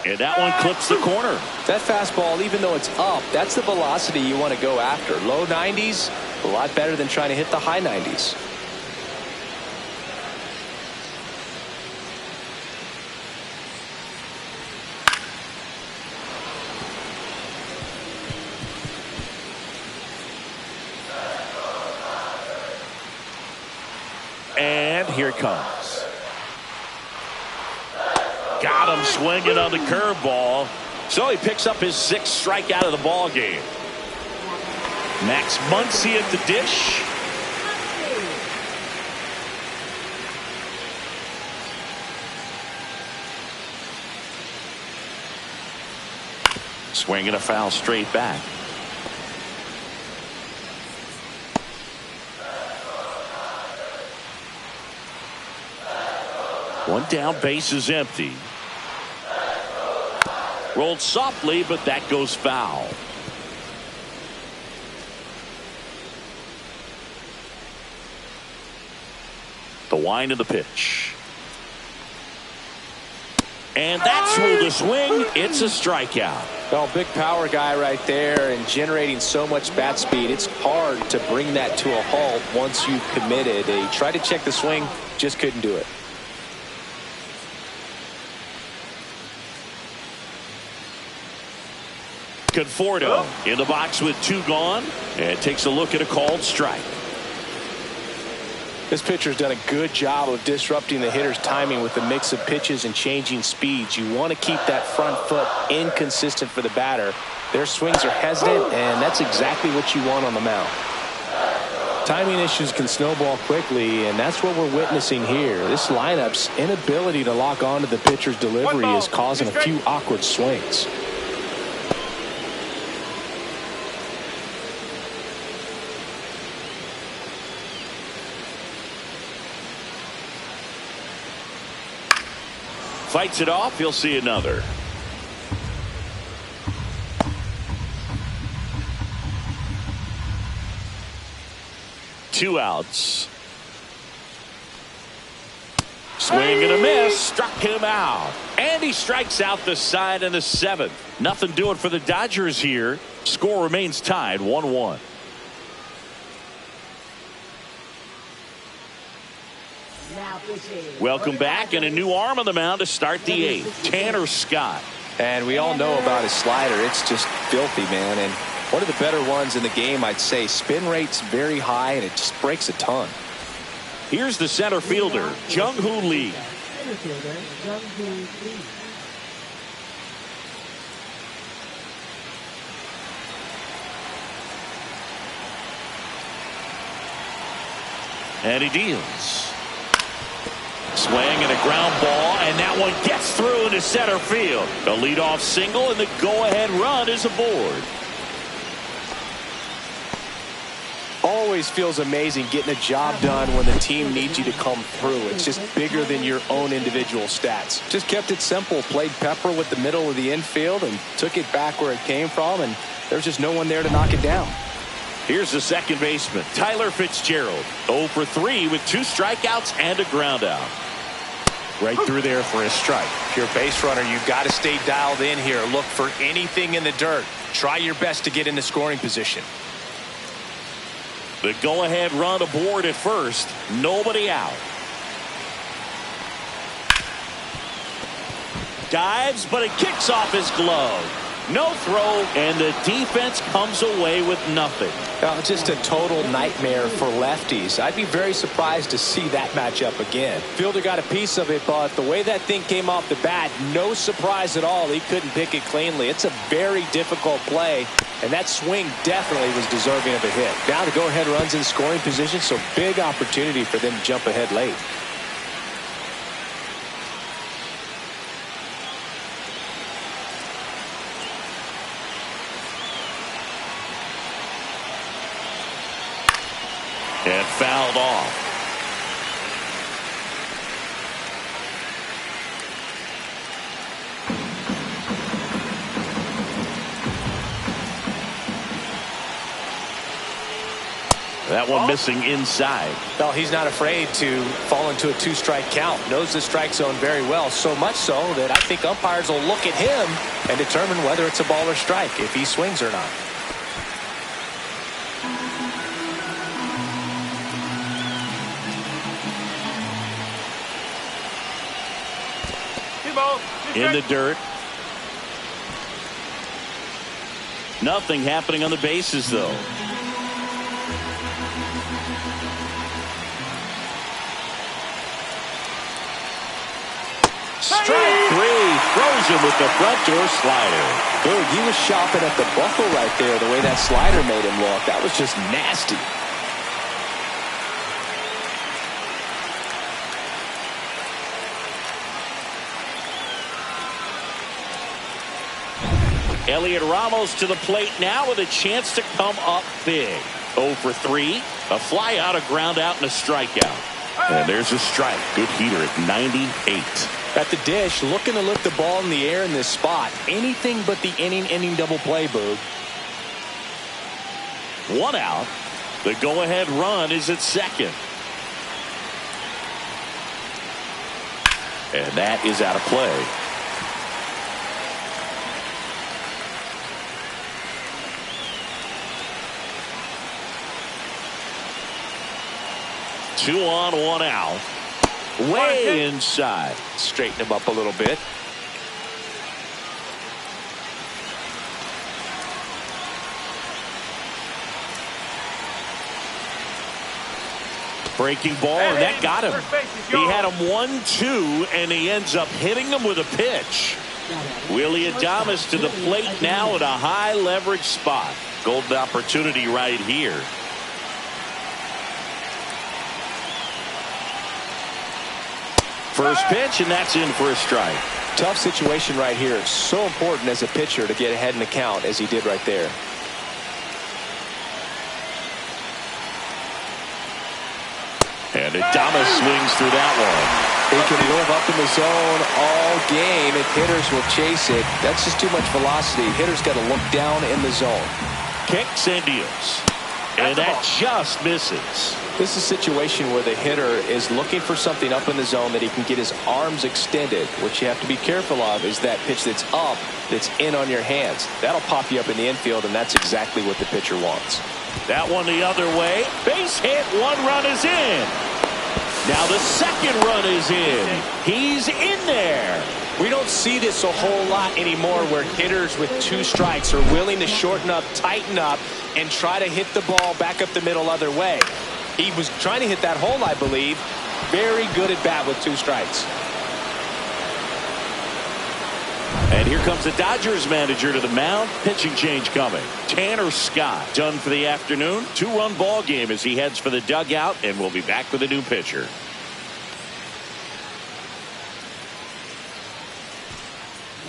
And that one clips the corner. That fastball, even though it's up, that's the velocity you want to go after. Low 90s, a lot better than trying to hit the high 90s. And here it comes. Got him swinging on the curveball. So he picks up his 6th strikeout of the ball game. Max Muncy at the dish. Swinging a foul straight back. One down, base is empty. Rolled softly, but that goes foul. The wind of the pitch. And that's ruled a swing. It's a strikeout. Well, big power guy right there and generating so much bat speed. It's hard to bring that to a halt once you've committed. He tried to check the swing, just couldn't do it. Conforto in the box with 2 gone and takes a look at a called strike. This pitcher's done a good job of disrupting the hitter's timing with a mix of pitches and changing speeds. You want to keep that front foot inconsistent for the batter. Their swings are hesitant, and that's exactly what you want on the mound. Timing issues can snowball quickly, and that's what we're witnessing here. This lineup's inability to lock onto the pitcher's delivery is causing a few awkward swings. Fights it off. He'll see another. Two outs. Swing and a miss. Struck him out. And he strikes out the side in the 7th. Nothing doing for the Dodgers here. Score remains tied 1-1. Welcome back, and a new arm on the mound to start the 8th. Tanner Scott. And we all know about his slider. It's just filthy, man. And one of the better ones in the game, I'd say. Spin rate's very high, and it just breaks a ton. Here's the center fielder, Jung-Hoo Lee. And he deals. Swing and a ground ball, and that one gets through into center field. The leadoff single, and the go-ahead run is aboard. Always feels amazing getting a job done when the team needs you to come through. It's just bigger than your own individual stats. Just kept it simple, played pepper with the middle of the infield and took it back where it came from, and there's just no one there to knock it down. Here's the second baseman, Tyler Fitzgerald. 0 for 3 with 2 strikeouts and a ground out. Right through there for a strike. If you're a base runner, you've got to stay dialed in here. Look for anything in the dirt. Try your best to get into scoring position. The go-ahead run aboard at first. Nobody out. Dives, but it kicks off his glove. No throw, and the defense comes away with nothing. Just a total nightmare for lefties. I'd be very surprised to see that matchup again. Fielder got a piece of it, but the way that thing came off the bat, no surprise at all. He couldn't pick it cleanly. It's a very difficult play, and that swing definitely was deserving of a hit. Now the go-ahead runs in scoring position, so big opportunity for them to jump ahead late. And fouled off. That one missing inside. Well, he's not afraid to fall into a 2-strike count. Knows the strike zone very well, so much so that I think umpires will look at him and determine whether it's a ball or strike, if he swings or not. In the dirt. Nothing happening on the bases, though. Strike 3. Throws him with the front door slider. Dude, he was shopping at the buckle right there, the way that slider made him look. That was just nasty. Elliot Ramos to the plate now with a chance to come up big. 0 for 3. A fly out, a ground out, and a strikeout. And there's a strike. Good heater at 98. At the dish, looking to lift the ball in the air in this spot. Anything but the inning double play, Boog. 1 out. The go-ahead run is at second. And that is out of play. Two on, 1 out. Way inside. Straighten him up a little bit. Breaking ball, and that got him. He had him 1-2, and he ends up hitting him with a pitch. Willie Adames to the plate now at a high leverage spot. Golden opportunity right here. First pitch, and that's in for a strike. Tough situation right here. It's so important as a pitcher to get ahead in the count as he did right there. And Adames swings through that one. He can live up in the zone all game if hitters will chase it. That's just too much velocity. Hitters got to look down in the zone. Kicks and deals. And that just misses. This is a situation where the hitter is looking for something up in the zone that he can get his arms extended. What you have to be careful of is that pitch that's up, that's in on your hands. That'll pop you up in the infield, and that's exactly what the pitcher wants. That one the other way. Base hit. 1 run is in. Now the second run is in. He's in there. We don't see this a whole lot anymore where hitters with 2 strikes are willing to shorten up, tighten up, and try to hit the ball back up the middle other way. He was trying to hit that hole, I believe. Very good at bat with 2 strikes. And here comes the Dodgers manager to the mound. Pitching change coming. Tanner Scott done for the afternoon. 2-run ball game as he heads for the dugout, and we'll be back with a new pitcher.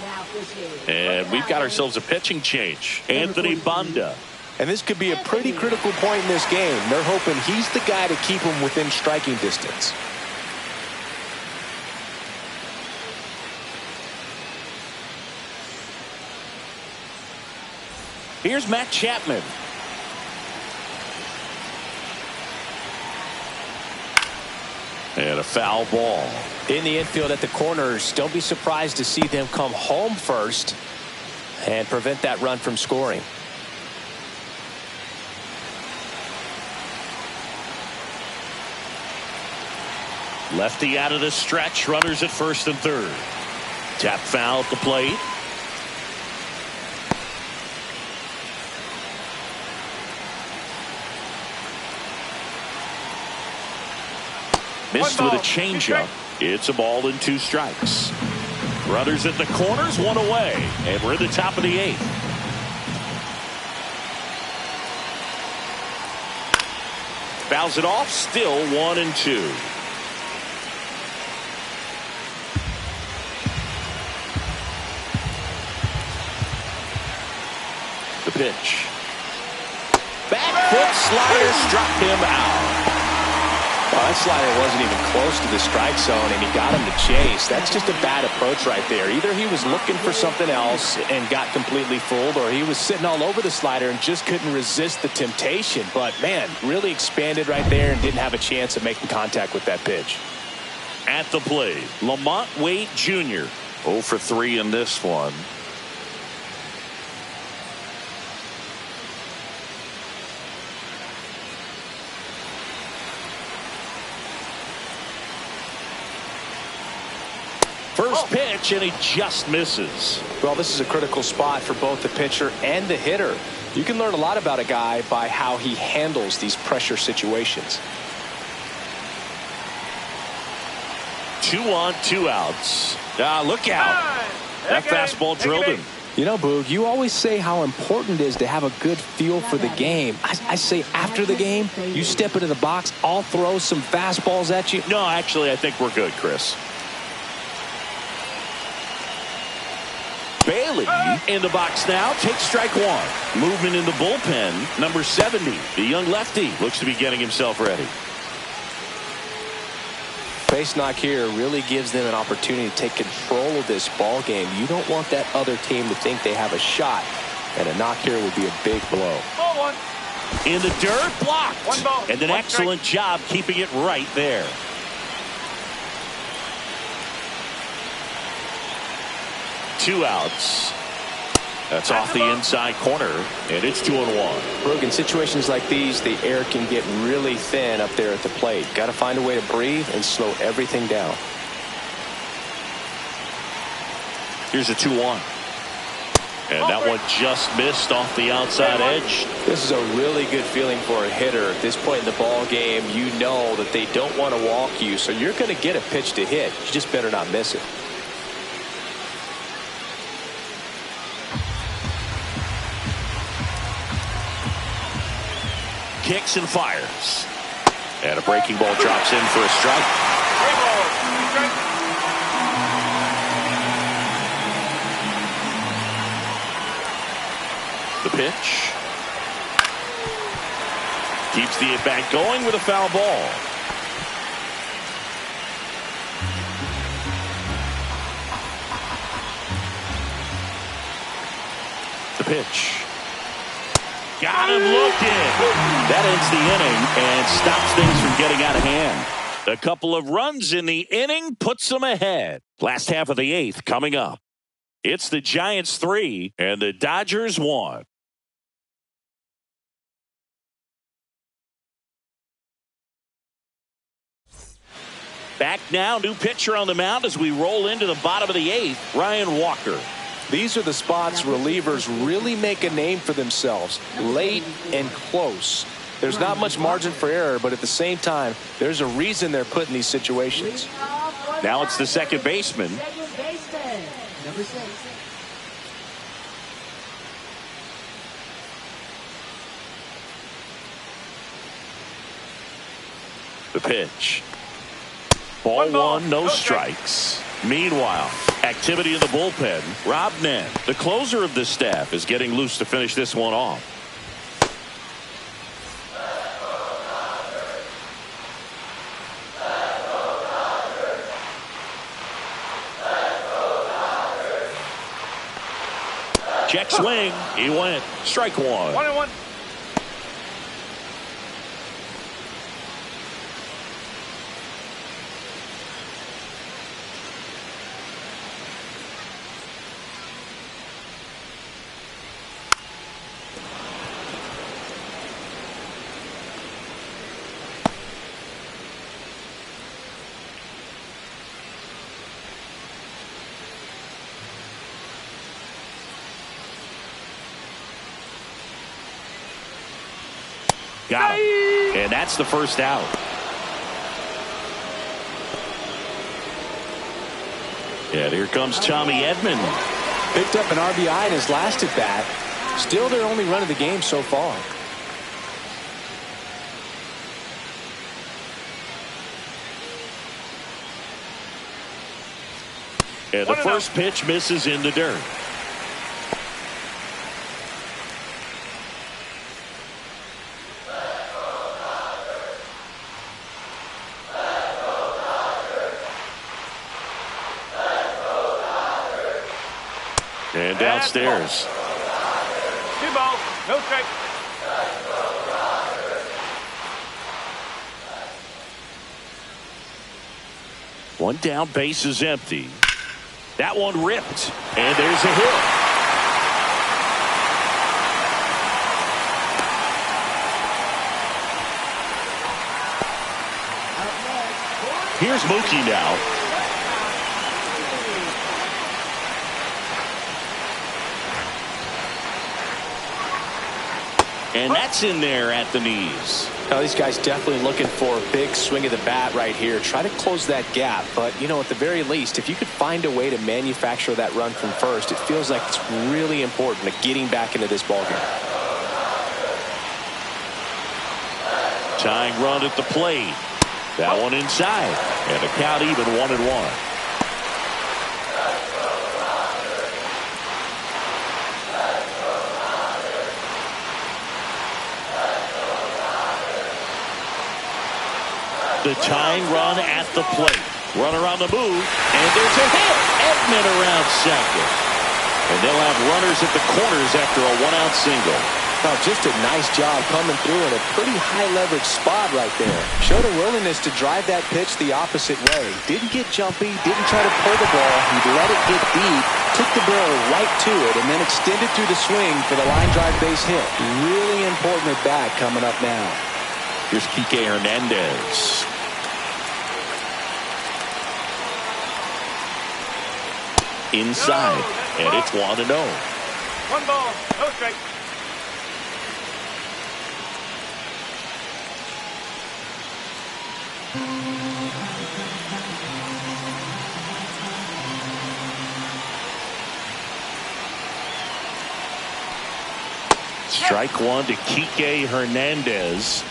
Now pitching. And we've got ourselves a pitching change. Anthony Banda And this could be a pretty critical point in this game. They're hoping he's the guy to keep them within striking distance. Here's Matt Chapman. And a foul ball. In the infield at the corners, don't be surprised to see them come home first and prevent that run from scoring. Lefty out of the stretch. Runners at first and third. Tap foul at the plate. Missed with a changeup. It's a ball and 2 strikes. Runners at the corners, 1 away. And we're at the top of the 8th. Fouls it off. Still 1 and 2. The pitch. Back foot slider struck him out. Well, that slider wasn't even close to the strike zone, and he got him to chase. That's just a bad approach right there. Either he was looking for something else and got completely fooled, or he was sitting all over the slider and just couldn't resist the temptation. But, man, really expanded right there and didn't have a chance of making contact with that pitch. At the plate, Lamont Wade Jr. 0 for 3 in this one. First pitch, and he just misses. Well, this is a critical spot for both the pitcher and the hitter. You can learn a lot about a guy by how he handles these pressure situations. 2 on, 2 outs. Look out. That fastball drilled him. You know, Boog, you always say how important it is to have a good feel for the game. I say after the game, you step into the box, I'll throw some fastballs at you. No, actually, I think we're good, Chris. Bailey in the box now. Takes strike 1. Movement in the bullpen. Number 70. The young lefty looks to be getting himself ready. Base knock here really gives them an opportunity to take control of this ball game. You don't want that other team to think they have a shot, and a knock here would be a big blow. Ball 1. In the dirt, blocked. 1 ball. And an excellent job keeping it right there. Two outs. That's off the inside corner, and it's 2-1. Brooke, in situations like these, the air can get really thin up there at the plate. Got to find a way to breathe and slow everything down. Here's a 2-1. And that one just missed off the outside edge. This is a really good feeling for a hitter. At this point in the ball game, you know that they don't want to walk you, so you're going to get a pitch to hit. You just better not miss it. Kicks and fires. And a breaking ball drops in for a strike. The pitch. Keeps the at-bat going with a foul ball. The pitch. Got him looking. That ends the inning and stops things from getting out of hand. A couple of runs in the inning puts them ahead. Last half of the 8th coming up. It's the Giants 3 and the Dodgers 1. Back now, new pitcher on the mound as we roll into the bottom of the 8th, Ryan Walker. These are the spots relievers really make a name for themselves, late and close. There's not much margin for error, but at the same time, there's a reason they're put in these situations. Now it's the second baseman. Number 6. The pitch. Ball 1, no strikes. Meanwhile, activity in the bullpen. Rob Nen, the closer of this staff, is getting loose to finish this one off. Check swing. He went. Strike one. 1-1. Got him. And that's the first out. And here comes Tommy Edman. Picked up an RBI in his last at bat. Still their only run of the game so far. And the first pitch misses in the dirt. And downstairs. 2 balls, no strike. One down, base is empty. That one ripped. And there's a hit. Here's Mookie now. And that's in there at the knees. Now, these guys definitely looking for a big swing of the bat right here. Try to close that gap. But, you know, at the very least, if you could find a way to manufacture that run from first, it feels like it's really important to getting back into this ballgame. Tying run at the plate. That one inside. And a count even 1-1. The tying run at the plate. Runner on the move, and there's a hit. Edman around second. And they'll have runners at the corners after a 1-out single. Oh, just a nice job coming through in a pretty high leverage spot right there. Showed a willingness to drive that pitch the opposite way. Didn't get jumpy, didn't try to pull the ball. He let it get deep, took the barrel right to it, and then extended through the swing for the line drive base hit. Really important at bat coming up now. Here's Kike Hernandez. Inside, and it's 1-0. 1 ball, no strike. Strike one to Kike Hernandez.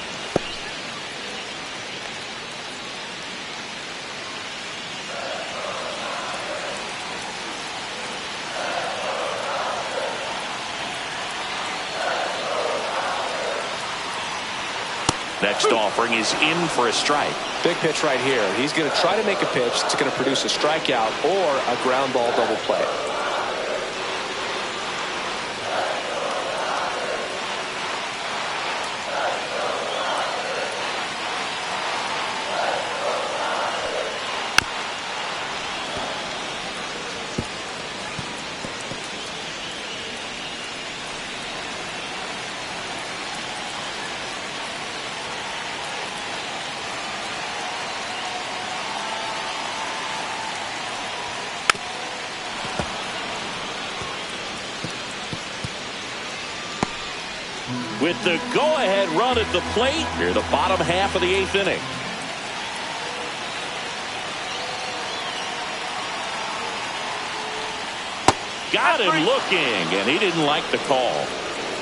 Next offering is in for a strike. Big pitch right here. He's going to try to make a pitch that's going to produce a strikeout or a ground ball double play. With the go-ahead run at the plate, near the bottom half of the 8th inning. Got him looking, and he didn't like the call.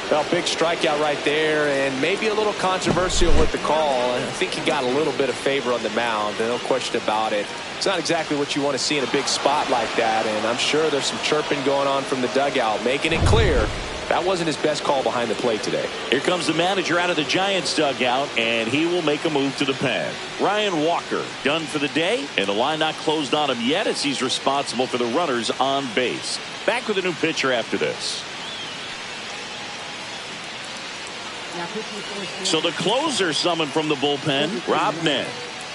Well, big strikeout right there, and maybe a little controversial with the call. I think he got a little bit of favor on the mound, no question about it. It's not exactly what you want to see in a big spot like that, and I'm sure there's some chirping going on from the dugout, making it clear that wasn't his best call behind the plate today. Here comes the manager out of the Giants dugout, and he will make a move to the pen. Ryan Walker done for the day, and the line not closed on him yet as he's responsible for the runners on base. Back with a new pitcher after this. So the closer summoned from the bullpen, Rob Nett.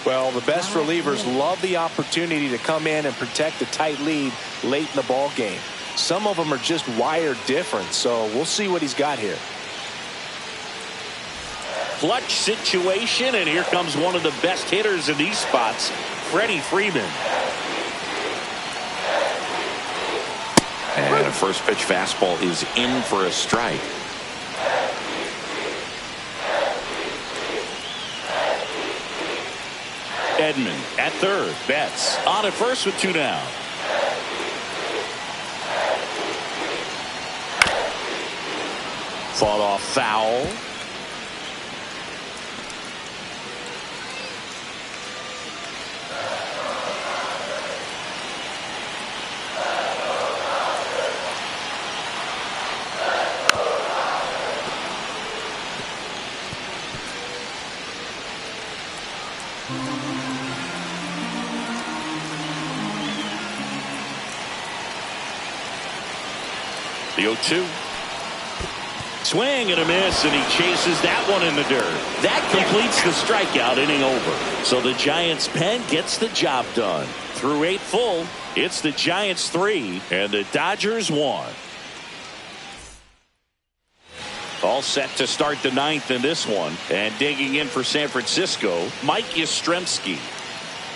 Well, the best relievers love the opportunity to come in and protect a tight lead late in the ball game. Some of them are just wired different, so we'll see what he's got here. Clutch situation, and here comes one of the best hitters in these spots, Freddie Freeman. And a first pitch fastball is in for a strike. Edman at third. Betts on at first with 2 down. Fought off foul. The 0-2. Swing and a miss, and he chases that one in the dirt. That completes the strikeout, inning over. So the Giants' pen gets the job done. Through 8 full, it's the Giants 3 and the Dodgers 1. All set to start the 9th in this one, and digging in for San Francisco, Mike Yastrzemski.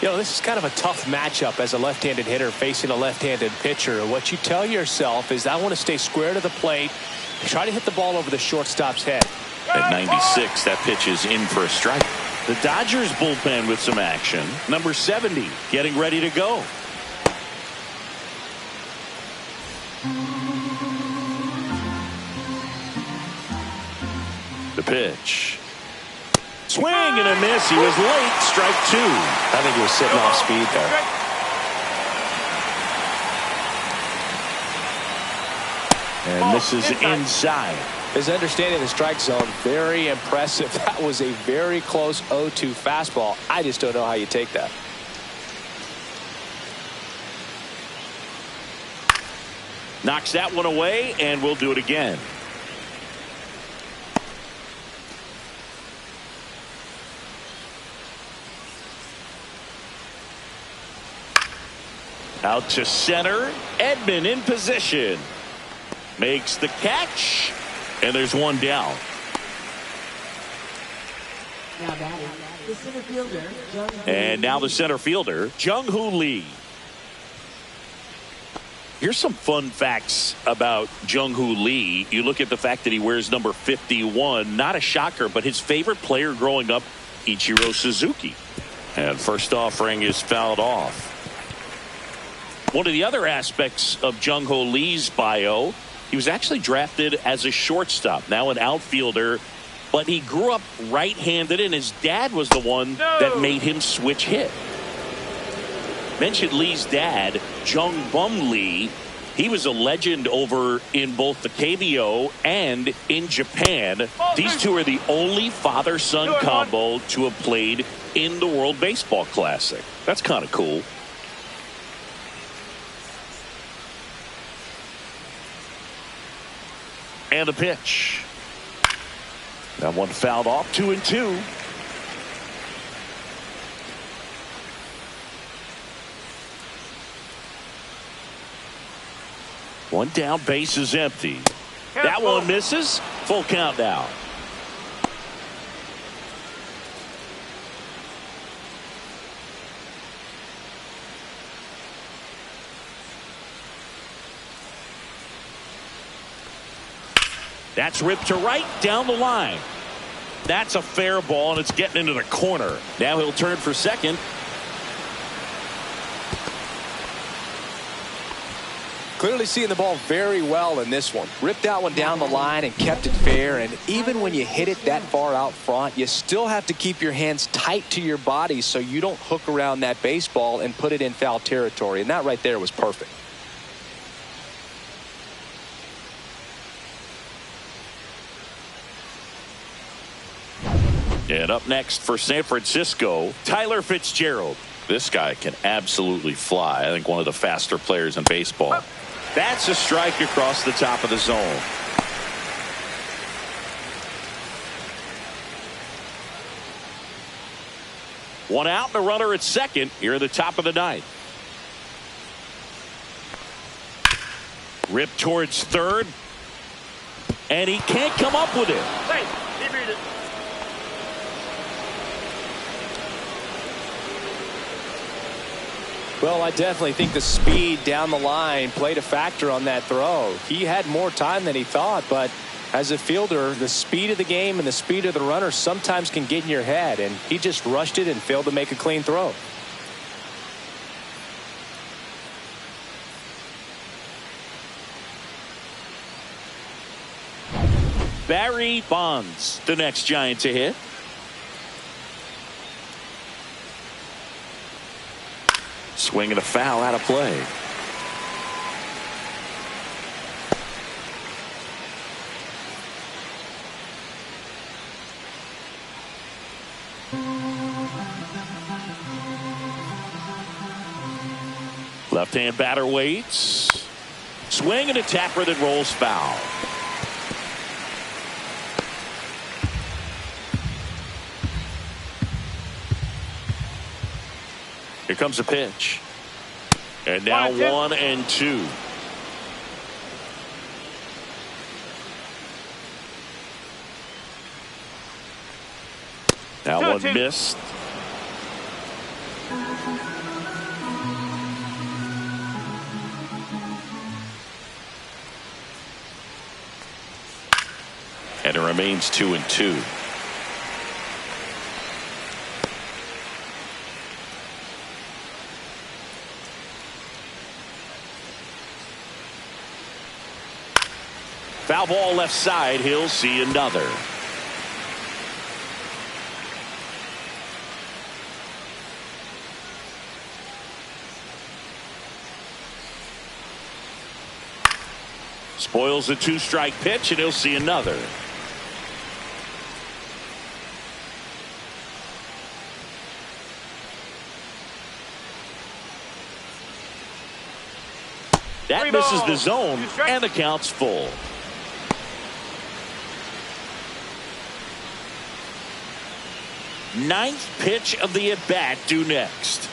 You know, this is kind of a tough matchup as a left-handed hitter facing a left-handed pitcher. What you tell yourself is, I want to stay square to the plate, try to hit the ball over the shortstop's head. At 96, that pitch is in for a strike. The Dodgers bullpen with some action. Number 70 getting ready to go. The pitch. Swing and a miss. He was late. Strike 2. I think he was sitting off speed there. And this is inside. His understanding of the strike zone, very impressive. That was a very close 0-2 fastball. I just don't know how you take that. Knocks that one away, and we'll do it again. Out to center. Edman in position. Makes the catch. And there's one down. And now the center fielder, Jung-Hoo Lee. Here's some fun facts about Jung-Hoo Lee. You look at the fact that he wears number 51. Not a shocker, but his favorite player growing up, Ichiro Suzuki. And first offering is fouled off. One of the other aspects of Jung-Hoo Lee's bio, he was actually drafted as a shortstop, now an outfielder, but he grew up right-handed, and his dad was the one that made him switch hit. Mentioned Lee's dad, Jung Bum Lee. He was a legend over in both the KBO and in Japan. These two are the only father-son combo to have played in the World Baseball Classic. That's kind of cool. And a pitch. That one fouled off. 2-2. One down, base is empty. That one misses. Full count now. That's ripped to right down the line. That's a fair ball, and it's getting into the corner. Now he'll turn for second. Clearly seeing the ball very well in this one. Ripped that one down the line and kept it fair. And even when you hit it that far out front, you still have to keep your hands tight to your body so you don't hook around that baseball and put it in foul territory. And that right there was perfect. And up next for San Francisco, Tyler Fitzgerald. This guy can absolutely fly. I think one of the faster players in baseball. That's a strike across the top of the zone. One out and a runner at second here at the top of the ninth. Ripped towards third. And he can't come up with it. Hey, he beat it. Well, I definitely think the speed down the line played a factor on that throw. He had more time than he thought, but as a fielder, the speed of the game and the speed of the runner sometimes can get in your head, and he just rushed it and failed to make a clean throw. Barry Bonds, the next Giant to hit. Swing and a foul out of play. Left-hand batter waits. Swing and a tapper that rolls foul. Here comes a pitch. And now 1-2. Now one missed. And it remains 2-2. Foul ball left side. He'll see another. Spoils a two-strike pitch, and he'll see another. That misses the zone, and the count's full. Ninth pitch of the at-bat due next.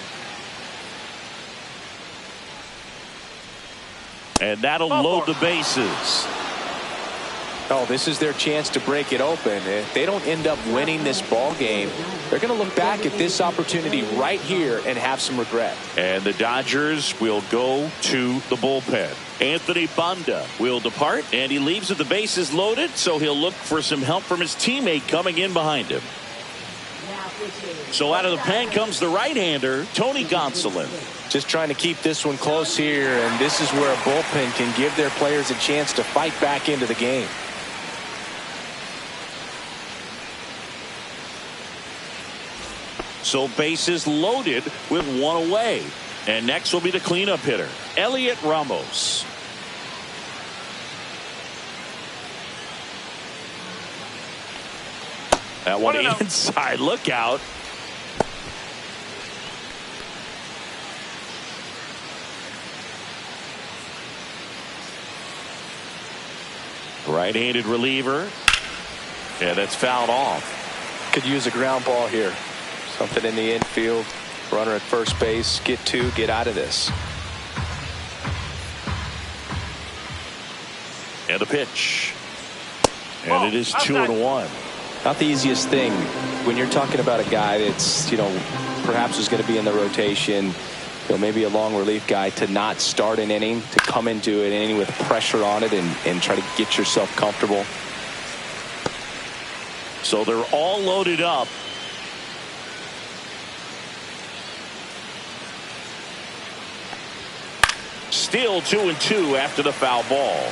And that'll load the bases. Oh, this is their chance to break it open. If they don't end up winning this ball game, they're going to look back at this opportunity right here and have some regret. And the Dodgers will go to the bullpen. Anthony Banda will depart, and he leaves with the bases loaded, so he'll look for some help from his teammate coming in behind him. So out of the pen comes the right-hander, Tony Gonsolin. Just trying to keep this one close here, and this is where a bullpen can give their players a chance to fight back into the game. So bases loaded with one away. And next will be the cleanup hitter, Elliot Ramos. That one inside. Look out. Right-handed reliever. Yeah, that's fouled off. Could use a ground ball here. Something in the infield. Runner at first base. Get two. Get out of this. And the pitch. And it is 2-1. Not the easiest thing when you're talking about a guy that's, perhaps is going to be in the rotation, maybe a long relief guy, to not start an inning, to come into an inning with pressure on it and try to get yourself comfortable. So they're all loaded up. Still 2-2 after the foul ball.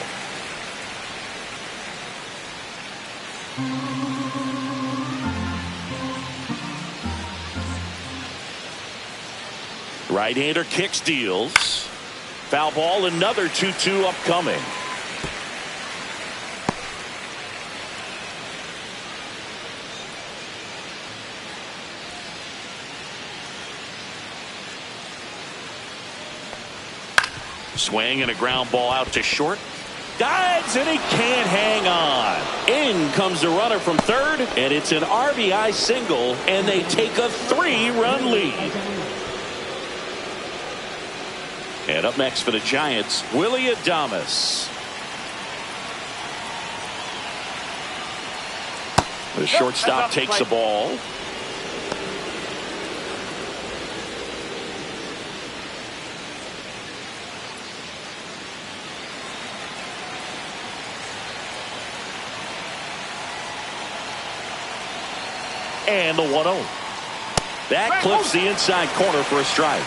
Right-hander kicks, deals. Foul ball, another 2-2 upcoming. Swing and a ground ball out to short. Dives, and he can't hang on. In comes the runner from third, and it's an RBI single, and they take a 3-run lead. And up next for the Giants, Willie Adames. The shortstop takes the ball. And the 1-0. That clips the inside corner for a strike.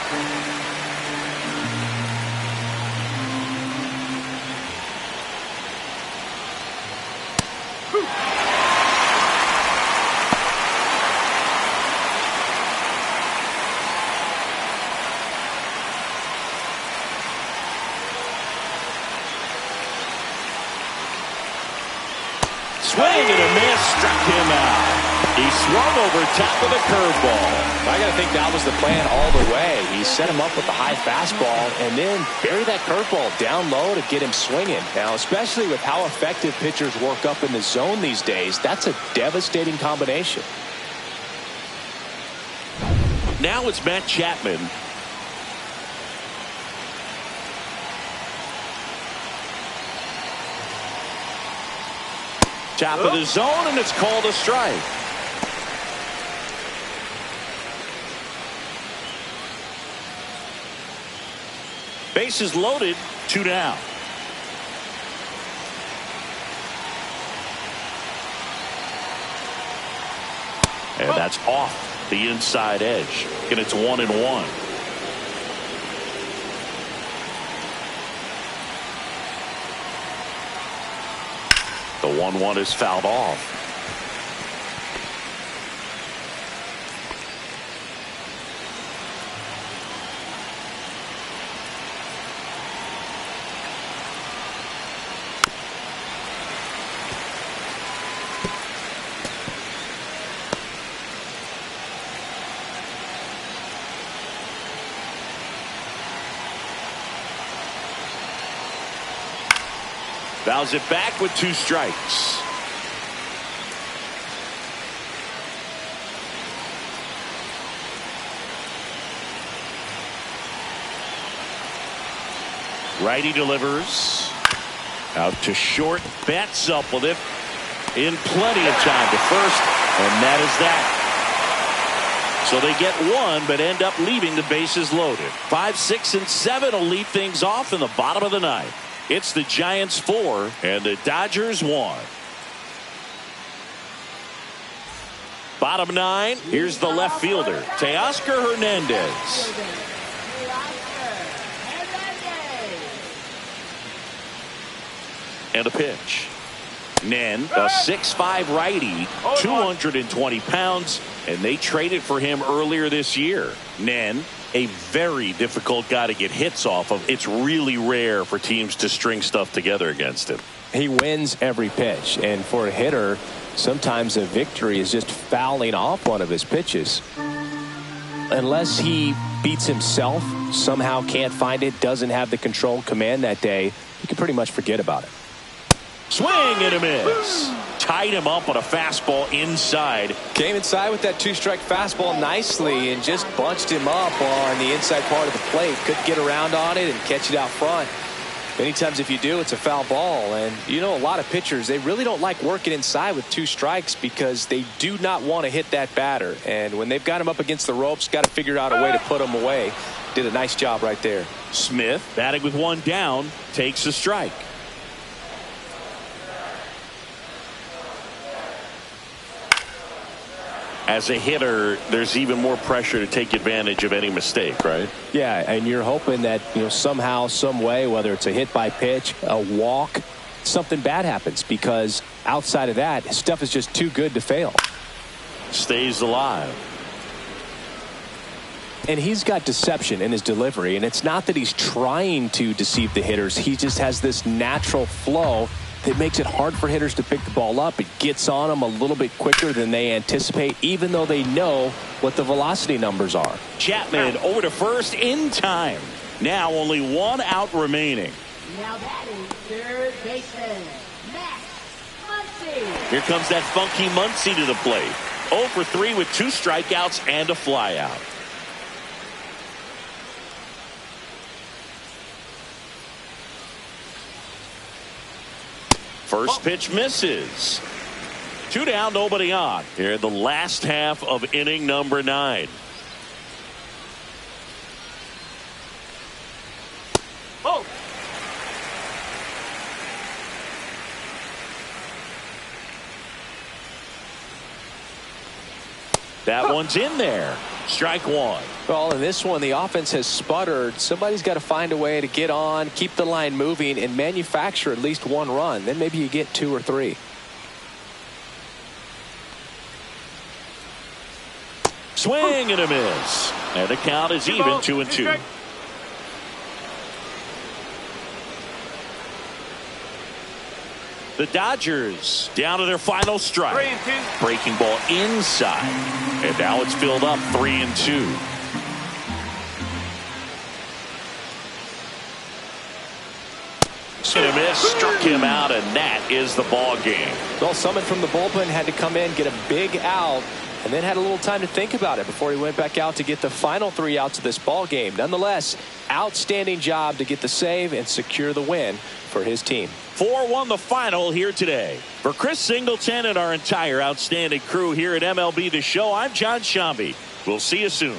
Swing and a miss, struck him out. He swung over top of the curveball. I got to think that was the plan all the way. He set him up with a high fastball and then bury that curveball down low to get him swinging. Now, especially with how effective pitchers work up in the zone these days, that's a devastating combination. Now it's Matt Chapman. Top of the zone, and it's called a strike. Bases loaded, 2 down. And that's off the inside edge. And it's 1-1. The 1-1 is fouled off. Fouls it back with 2 strikes. Righty delivers. Out to short. Bats up with it. In plenty of time to first. And that is that. So they get 1 but end up leaving the bases loaded. 5, 6, and 7 will lead things off in the bottom of the 9th. It's the Giants 4 and the Dodgers 1. Bottom 9, here's the left fielder, Teoscar Hernandez. And a pitch. Nen, a 6'5" righty, 220 pounds, and they traded for him earlier this year. Nen, a very difficult guy to get hits off of. It's really rare for teams to string stuff together against him. He wins every pitch, and for a hitter, sometimes a victory is just fouling off one of his pitches. Unless he beats himself, somehow can't find it, doesn't have the controlled command that day, you can pretty much forget about it. Swing and a miss. Tied him up on a fastball inside. Came inside with that 2-strike fastball nicely and just bunched him up on the inside part of the plate. Couldn't get around on it and catch it out front. Many times if you do, it's a foul ball. And you know, a lot of pitchers, they really don't like working inside with 2 strikes because they do not want to hit that batter. And when they've got him up against the ropes, got to figure out a way to put him away. Did a nice job right there. Smith, batting with 1 down, takes a strike. As a hitter, there's even more pressure to take advantage of any mistake, right? Yeah, and you're hoping that, you know, somehow, some way, whether it's a hit by pitch, a walk, something bad happens, because outside of that, stuff is just too good to fail. Stays alive. And he's got deception in his delivery, and it's not that he's trying to deceive the hitters. He just has this natural flow that makes it hard for hitters to pick the ball up. It gets on them a little bit quicker than they anticipate, even though they know what the velocity numbers are. Chapman over to first in time. Now only 1 out remaining. Now that is third baseman, Matt Muncy. Here comes that funky Muncy to the plate. 0 for 3 with 2 strikeouts and a flyout. First pitch misses. 2 down, nobody on. Here in the last half of inning number 9. Oh. That one's in there. Strike 1. Well, in this one, the offense has sputtered. Somebody's got to find a way to get on, keep the line moving, and manufacture at least 1 run. Then maybe you get 2 or 3. Swing and a miss. And the count is even 2-2. The Dodgers down to their final strike. 3-2. Breaking ball inside. And now it's filled up 3-2. And a miss, struck him out, and that is the ball game. Well, someone from the bullpen had to come in, get a big out, and then had a little time to think about it before he went back out to get the final 3 outs of this ball game. Nonetheless, outstanding job to get the save and secure the win for his team. 4-1 the final here today. For Chris Singleton and our entire outstanding crew here at MLB The Show, I'm John Shambi. We'll see you soon.